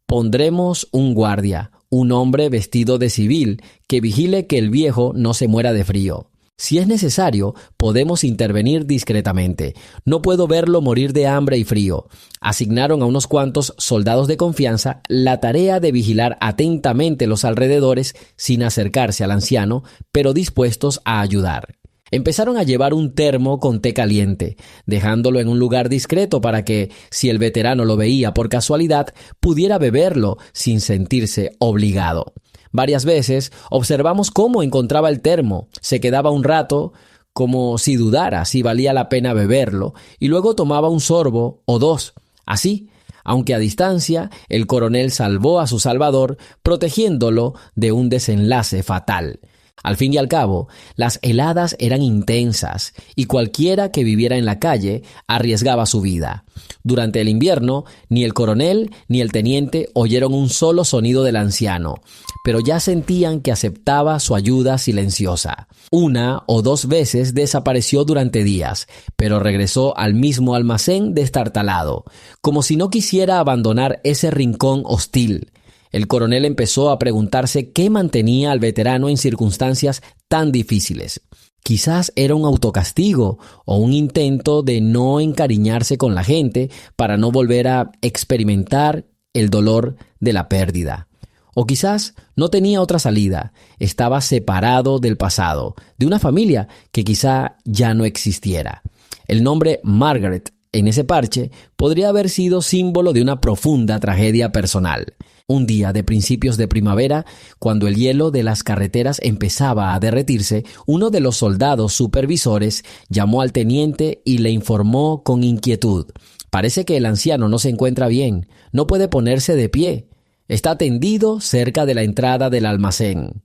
Pondremos un guardia, un hombre vestido de civil, que vigile que el viejo no se muera de frío. Si es necesario, podemos intervenir discretamente. No puedo verlo morir de hambre y frío. Asignaron a unos cuantos soldados de confianza la tarea de vigilar atentamente los alrededores sin acercarse al anciano, pero dispuestos a ayudar. Empezaron a llevar un termo con té caliente, dejándolo en un lugar discreto para que, si el veterano lo veía por casualidad, pudiera beberlo sin sentirse obligado. Varias veces observamos cómo encontraba el termo, se quedaba un rato como si dudara si valía la pena beberlo y luego tomaba un sorbo o dos. Así, aunque a distancia, el coronel salvó a su salvador protegiéndolo de un desenlace fatal. Al fin y al cabo, las heladas eran intensas y cualquiera que viviera en la calle arriesgaba su vida. Durante el invierno, ni el coronel ni el teniente oyeron un solo sonido del anciano, pero ya sentían que aceptaba su ayuda silenciosa. Una o dos veces desapareció durante días, pero regresó al mismo almacén destartalado, como si no quisiera abandonar ese rincón hostil. El coronel empezó a preguntarse qué mantenía al veterano en circunstancias tan difíciles. Quizás era un autocastigo o un intento de no encariñarse con la gente para no volver a experimentar el dolor de la pérdida. O quizás no tenía otra salida, estaba separado del pasado, de una familia que quizá ya no existiera. El nombre Margaret en ese parche podría haber sido símbolo de una profunda tragedia personal. Un día de principios de primavera, cuando el hielo de las carreteras empezaba a derretirse, uno de los soldados supervisores llamó al teniente y le informó con inquietud: «Parece que el anciano no se encuentra bien, no puede ponerse de pie. Está tendido cerca de la entrada del almacén».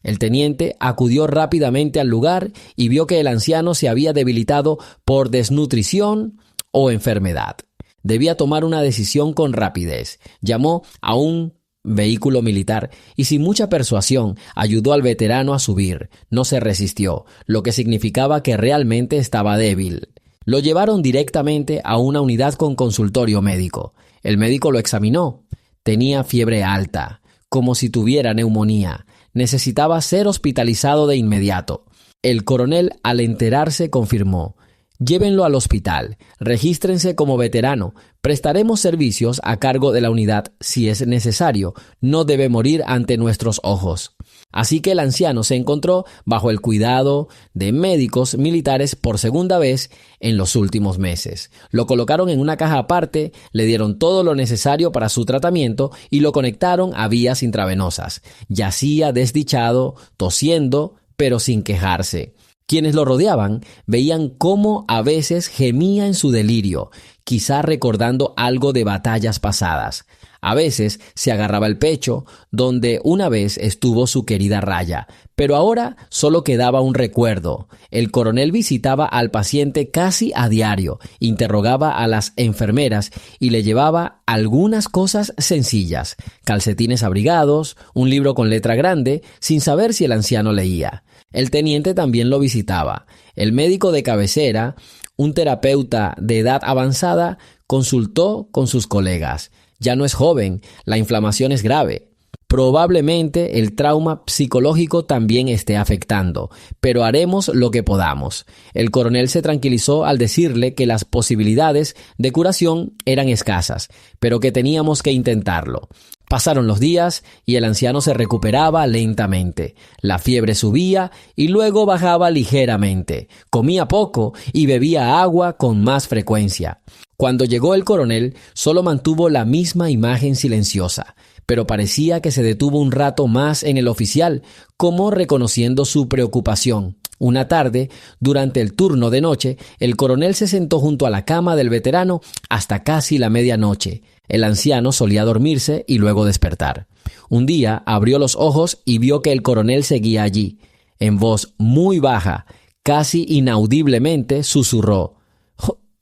El teniente acudió rápidamente al lugar y vio que el anciano se había debilitado por desnutrición o enfermedad. Debía tomar una decisión con rapidez. Llamó a un vehículo militar y sin mucha persuasión ayudó al veterano a subir. No se resistió, lo que significaba que realmente estaba débil. Lo llevaron directamente a una unidad con consultorio médico. El médico lo examinó. Tenía fiebre alta, como si tuviera neumonía. Necesitaba ser hospitalizado de inmediato. El coronel, al enterarse, confirmó: «Llévenlo al hospital, regístrense como veterano, prestaremos servicios a cargo de la unidad si es necesario, no debe morir ante nuestros ojos». Así que el anciano se encontró bajo el cuidado de médicos militares por segunda vez en los últimos meses. Lo colocaron en una caja aparte, le dieron todo lo necesario para su tratamiento y lo conectaron a vías intravenosas. Yacía desdichado, tosiendo, pero sin quejarse. Quienes lo rodeaban veían cómo a veces gemía en su delirio, quizá recordando algo de batallas pasadas. A veces se agarraba el pecho, donde una vez estuvo su querida Raya, pero ahora solo quedaba un recuerdo. El coronel visitaba al paciente casi a diario, interrogaba a las enfermeras y le llevaba algunas cosas sencillas: calcetines abrigados, un libro con letra grande, sin saber si el anciano leía. El teniente también lo visitaba. El médico de cabecera, un terapeuta de edad avanzada, consultó con sus colegas. Ya no es joven, la inflamación es grave. Probablemente el trauma psicológico también esté afectando, pero haremos lo que podamos. El coronel se tranquilizó al decirle que las posibilidades de curación eran escasas, pero que teníamos que intentarlo. Pasaron los días y el anciano se recuperaba lentamente. La fiebre subía y luego bajaba ligeramente. Comía poco y bebía agua con más frecuencia. Cuando llegó el coronel, solo mantuvo la misma imagen silenciosa, pero parecía que se detuvo un rato más en el oficial, como reconociendo su preocupación. Una tarde, durante el turno de noche, el coronel se sentó junto a la cama del veterano hasta casi la medianoche. El anciano solía dormirse y luego despertar. Un día abrió los ojos y vio que el coronel seguía allí. En voz muy baja, casi inaudiblemente, susurró: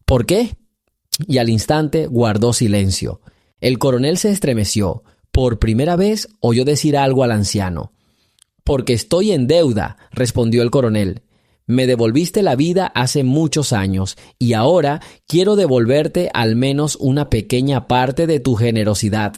«¿Por qué?». Y al instante guardó silencio. El coronel se estremeció. Por primera vez oyó decir algo al anciano. «Porque estoy en deuda», respondió el coronel. «Me devolviste la vida hace muchos años y ahora quiero devolverte al menos una pequeña parte de tu generosidad».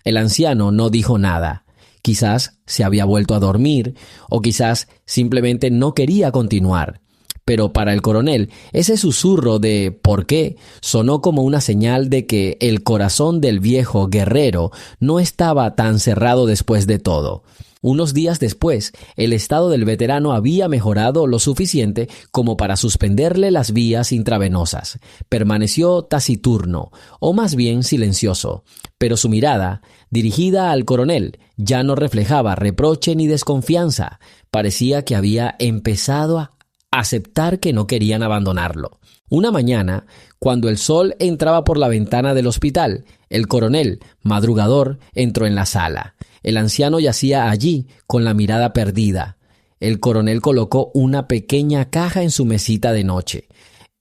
El anciano no dijo nada. Quizás se había vuelto a dormir o quizás simplemente no quería continuar. Pero para el coronel, ese susurro de «¿por qué?» sonó como una señal de que el corazón del viejo guerrero no estaba tan cerrado después de todo. Unos días después, el estado del veterano había mejorado lo suficiente como para suspenderle las vías intravenosas. Permaneció taciturno, o más bien silencioso, pero su mirada, dirigida al coronel, ya no reflejaba reproche ni desconfianza. Parecía que había empezado a aceptar que no querían abandonarlo. Una mañana, cuando el sol entraba por la ventana del hospital, el coronel, madrugador, entró en la sala. El anciano yacía allí, con la mirada perdida. El coronel colocó una pequeña caja en su mesita de noche.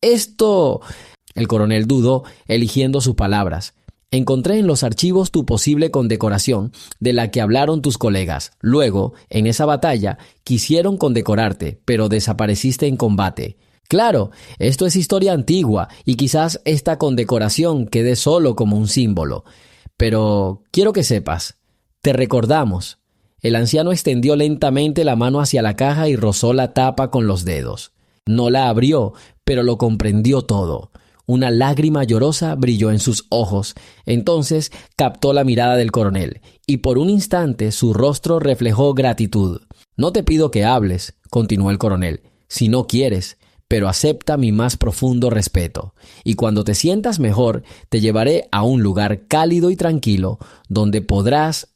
«Esto...». El coronel dudó, eligiendo sus palabras. «Encontré en los archivos tu posible condecoración de la que hablaron tus colegas. Luego, en esa batalla, quisieron condecorarte, pero desapareciste en combate. Claro, esto es historia antigua y quizás esta condecoración quede solo como un símbolo. Pero quiero que sepas, te recordamos». El anciano extendió lentamente la mano hacia la caja y rozó la tapa con los dedos. No la abrió, pero lo comprendió todo. Una lágrima llorosa brilló en sus ojos. Entonces captó la mirada del coronel, y por un instante su rostro reflejó gratitud. «No te pido que hables», continuó el coronel, «si no quieres, pero acepta mi más profundo respeto. Y cuando te sientas mejor, te llevaré a un lugar cálido y tranquilo, donde podrás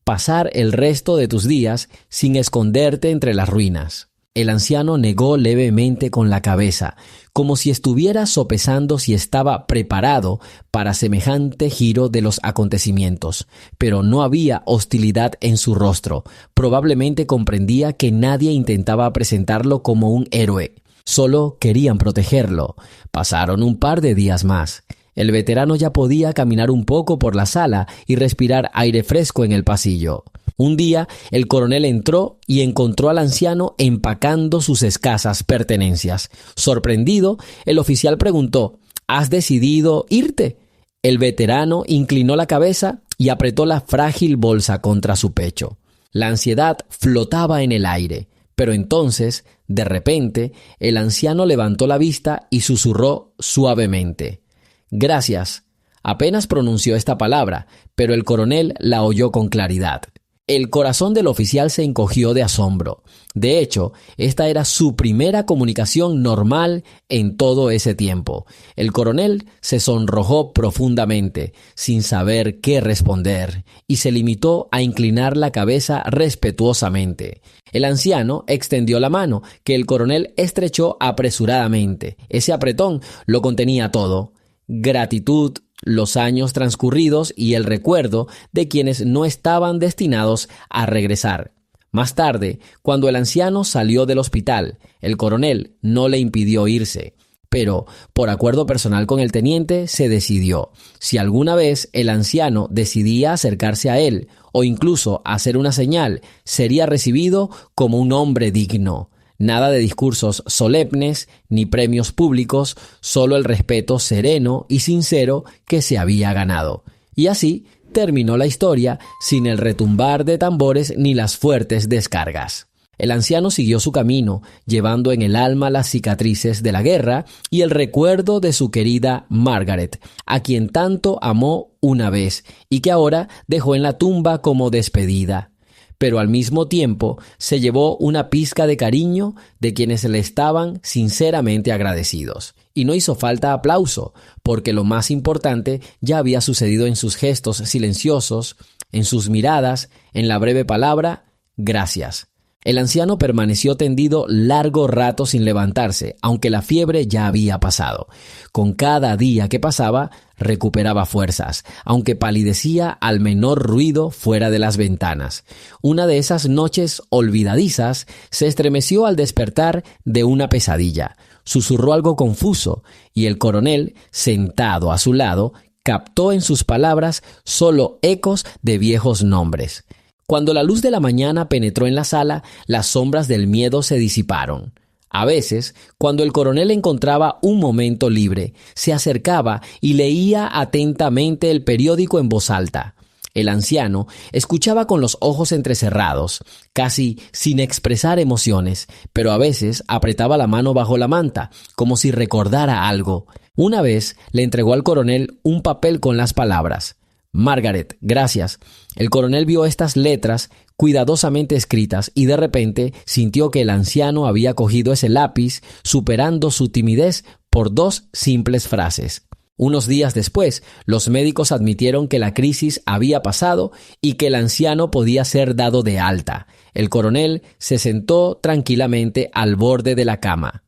pasar el resto de tus días sin esconderte entre las ruinas». El anciano negó levemente con la cabeza, como si estuviera sopesando si estaba preparado para semejante giro de los acontecimientos, pero no había hostilidad en su rostro. Probablemente comprendía que nadie intentaba presentarlo como un héroe. Solo querían protegerlo. Pasaron un par de días más. El veterano ya podía caminar un poco por la sala y respirar aire fresco en el pasillo. Un día, el coronel entró y encontró al anciano empacando sus escasas pertenencias. Sorprendido, el oficial preguntó: «¿Has decidido irte?». El veterano inclinó la cabeza y apretó la frágil bolsa contra su pecho. La ansiedad flotaba en el aire, pero entonces, de repente, el anciano levantó la vista y susurró suavemente: «Gracias». Apenas pronunció esta palabra, pero el coronel la oyó con claridad. El corazón del oficial se encogió de asombro. De hecho, esta era su primera comunicación normal en todo ese tiempo. El coronel se sonrojó profundamente, sin saber qué responder, y se limitó a inclinar la cabeza respetuosamente. El anciano extendió la mano, que el coronel estrechó apresuradamente. Ese apretón lo contenía todo: gratitud, los años transcurridos y el recuerdo de quienes no estaban destinados a regresar. Más tarde, cuando el anciano salió del hospital, el coronel no le impidió irse, pero por acuerdo personal con el teniente se decidió: si alguna vez el anciano decidía acercarse a él o incluso hacer una señal, sería recibido como un hombre digno. Nada de discursos solemnes ni premios públicos, solo el respeto sereno y sincero que se había ganado. Y así terminó la historia, sin el retumbar de tambores ni las fuertes descargas. El anciano siguió su camino, llevando en el alma las cicatrices de la guerra y el recuerdo de su querida Margaret, a quien tanto amó una vez y que ahora dejó en la tumba como despedida. Pero al mismo tiempo se llevó una pizca de cariño de quienes le estaban sinceramente agradecidos. Y no hizo falta aplauso, porque lo más importante ya había sucedido en sus gestos silenciosos, en sus miradas, en la breve palabra: «gracias». El anciano permaneció tendido largo rato sin levantarse, aunque la fiebre ya había pasado. Con cada día que pasaba, recuperaba fuerzas, aunque palidecía al menor ruido fuera de las ventanas. Una de esas noches olvidadizas se estremeció al despertar de una pesadilla. Susurró algo confuso, y el coronel, sentado a su lado, captó en sus palabras solo ecos de viejos nombres. Cuando la luz de la mañana penetró en la sala, las sombras del miedo se disiparon. A veces, cuando el coronel encontraba un momento libre, se acercaba y leía atentamente el periódico en voz alta. El anciano escuchaba con los ojos entrecerrados, casi sin expresar emociones, pero a veces apretaba la mano bajo la manta, como si recordara algo. Una vez le entregó al coronel un papel con las palabras: «Margaret, gracias». El coronel vio estas letras cuidadosamente escritas y de repente sintió que el anciano había cogido ese lápiz, superando su timidez por 2 simples frases. Unos días después, los médicos admitieron que la crisis había pasado y que el anciano podía ser dado de alta. El coronel se sentó tranquilamente al borde de la cama.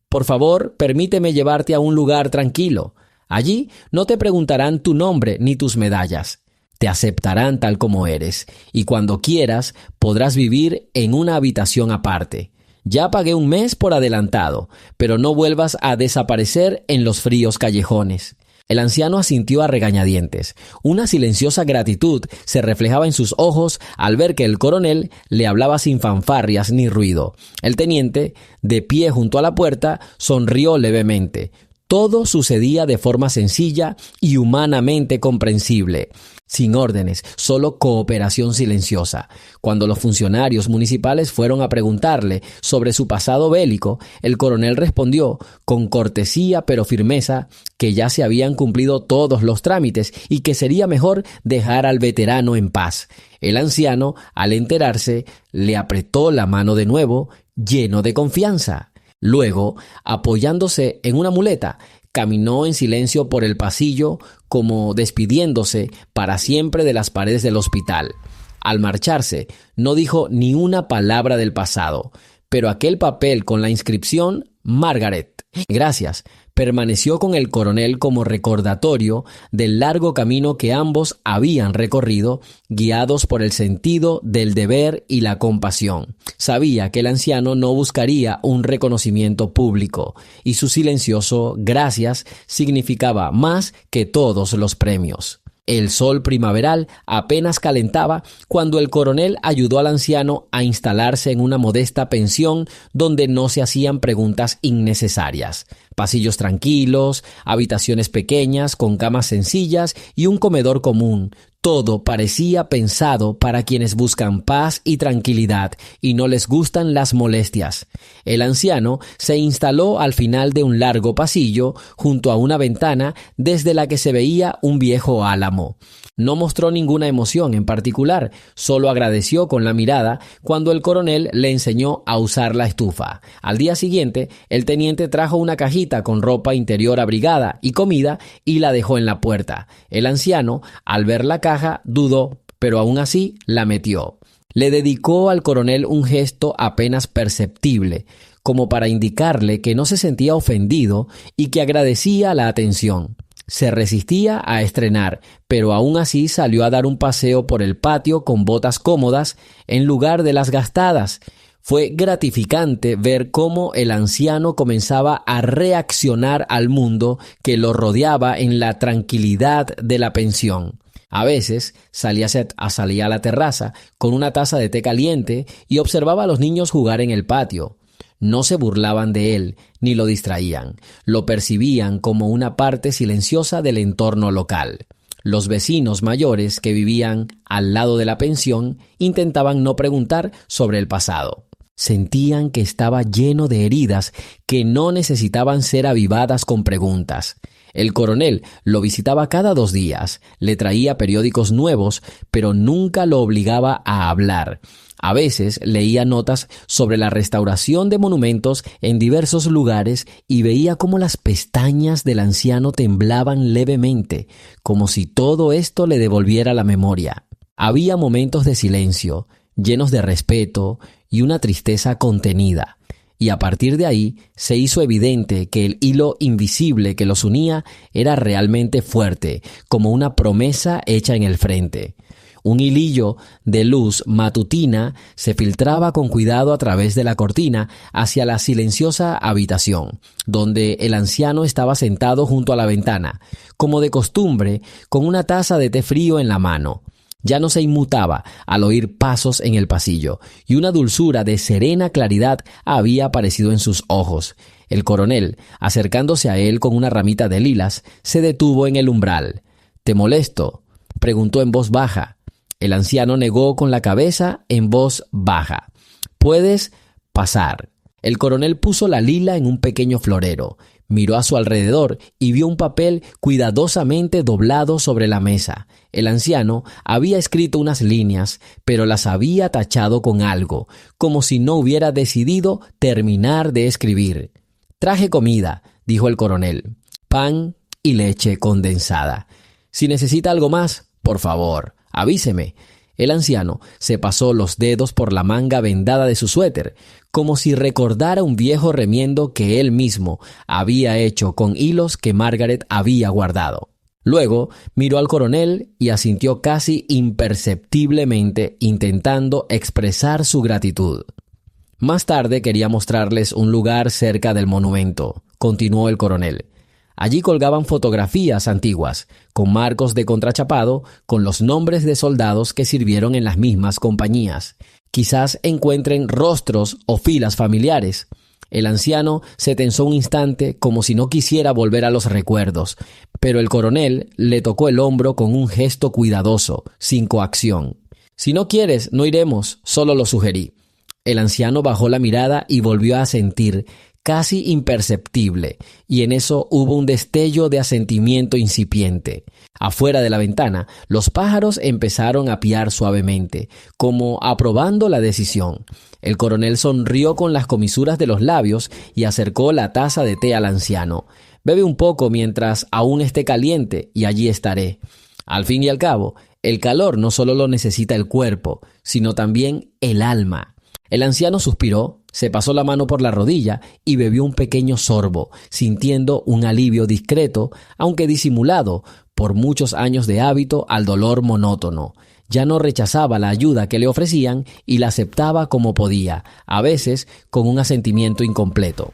«Por favor, permíteme llevarte a un lugar tranquilo. Allí no te preguntarán tu nombre ni tus medallas. Te aceptarán tal como eres, y cuando quieras podrás vivir en una habitación aparte. Ya pagué 1 mes por adelantado, pero no vuelvas a desaparecer en los fríos callejones». El anciano asintió a regañadientes. Una silenciosa gratitud se reflejaba en sus ojos al ver que el coronel le hablaba sin fanfarrias ni ruido. El teniente, de pie junto a la puerta, sonrió levemente. Todo sucedía de forma sencilla y humanamente comprensible. Sin órdenes, solo cooperación silenciosa. Cuando los funcionarios municipales fueron a preguntarle sobre su pasado bélico, el coronel respondió con cortesía pero firmeza que ya se habían cumplido todos los trámites y que sería mejor dejar al veterano en paz. El anciano, al enterarse, le apretó la mano de nuevo, lleno de confianza. Luego, apoyándose en una muleta, caminó en silencio por el pasillo, como despidiéndose para siempre de las paredes del hospital. Al marcharse, no dijo ni una palabra del pasado, pero aquel papel con la inscripción «Margaret, gracias», permaneció con el coronel como recordatorio del largo camino que ambos habían recorrido, guiados por el sentido del deber y la compasión. Sabía que el anciano no buscaría un reconocimiento público, y su silencioso gracias significaba más que todos los premios. El sol primaveral apenas calentaba cuando el coronel ayudó al anciano a instalarse en una modesta pensión donde no se hacían preguntas innecesarias. Pasillos tranquilos, habitaciones pequeñas con camas sencillas y un comedor común. Todo parecía pensado para quienes buscan paz y tranquilidad y no les gustan las molestias. El anciano se instaló al final de un largo pasillo junto a una ventana desde la que se veía un viejo álamo. No mostró ninguna emoción en particular, solo agradeció con la mirada cuando el coronel le enseñó a usar la estufa. Al día siguiente, el teniente trajo una cajita con ropa interior abrigada y comida y la dejó en la puerta. El anciano, al ver la caja, dudó, pero aún así la metió. Le dedicó al coronel un gesto apenas perceptible, como para indicarle que no se sentía ofendido y que agradecía la atención. Se resistía a estrenar, pero aún así salió a dar un paseo por el patio con botas cómodas en lugar de las gastadas. Fue gratificante ver cómo el anciano comenzaba a reaccionar al mundo que lo rodeaba en la tranquilidad de la pensión. A veces salía a la terraza con una taza de té caliente y observaba a los niños jugar en el patio. No se burlaban de él ni lo distraían. Lo percibían como una parte silenciosa del entorno local. Los vecinos mayores que vivían al lado de la pensión intentaban no preguntar sobre el pasado. Sentían que estaba lleno de heridas que no necesitaban ser avivadas con preguntas. El coronel lo visitaba cada 2 días, le traía periódicos nuevos, pero nunca lo obligaba a hablar. A veces leía notas sobre la restauración de monumentos en diversos lugares y veía cómo las pestañas del anciano temblaban levemente, como si todo esto le devolviera la memoria. Había momentos de silencio, llenos de respeto y una tristeza contenida. Y a partir de ahí se hizo evidente que el hilo invisible que los unía era realmente fuerte, como una promesa hecha en el frente. Un hilillo de luz matutina se filtraba con cuidado a través de la cortina hacia la silenciosa habitación, donde el anciano estaba sentado junto a la ventana, como de costumbre, con una taza de té frío en la mano. Ya no se inmutaba al oír pasos en el pasillo, y una dulzura de serena claridad había aparecido en sus ojos. El coronel, acercándose a él con una ramita de lilas, se detuvo en el umbral. «¿Te molesto?», preguntó en voz baja. El anciano negó con la cabeza en voz baja. «Puedes pasar». El coronel puso la lila en un pequeño florero, miró a su alrededor y vio un papel cuidadosamente doblado sobre la mesa. El anciano había escrito unas líneas, pero las había tachado con algo, como si no hubiera decidido terminar de escribir. «Traje comida», dijo el coronel. «Pan y leche condensada. Si necesita algo más, por favor, avíseme». El anciano se pasó los dedos por la manga vendada de su suéter, como si recordara un viejo remiendo que él mismo había hecho con hilos que Margaret había guardado. Luego miró al coronel y asintió casi imperceptiblemente, intentando expresar su gratitud. «Más tarde quería mostrarles un lugar cerca del monumento», continuó el coronel. Allí colgaban fotografías antiguas, con marcos de contrachapado, con los nombres de soldados que sirvieron en las mismas compañías. Quizás encuentren rostros o filas familiares. El anciano se tensó un instante como si no quisiera volver a los recuerdos, pero el coronel le tocó el hombro con un gesto cuidadoso, sin coacción. «Si no quieres, no iremos», solo lo sugerí. El anciano bajó la mirada y volvió a asentir, casi imperceptible, y en eso hubo un destello de asentimiento incipiente. Afuera de la ventana, los pájaros empezaron a piar suavemente, como aprobando la decisión. El coronel sonrió con las comisuras de los labios y acercó la taza de té al anciano. «Bebe un poco mientras aún esté caliente y allí estaré». Al fin y al cabo, el calor no solo lo necesita el cuerpo, sino también el alma. El anciano suspiró, se pasó la mano por la rodilla y bebió un pequeño sorbo, sintiendo un alivio discreto, aunque disimulado, por muchos años de hábito al dolor monótono. Ya no rechazaba la ayuda que le ofrecían y la aceptaba como podía, a veces con un asentimiento incompleto.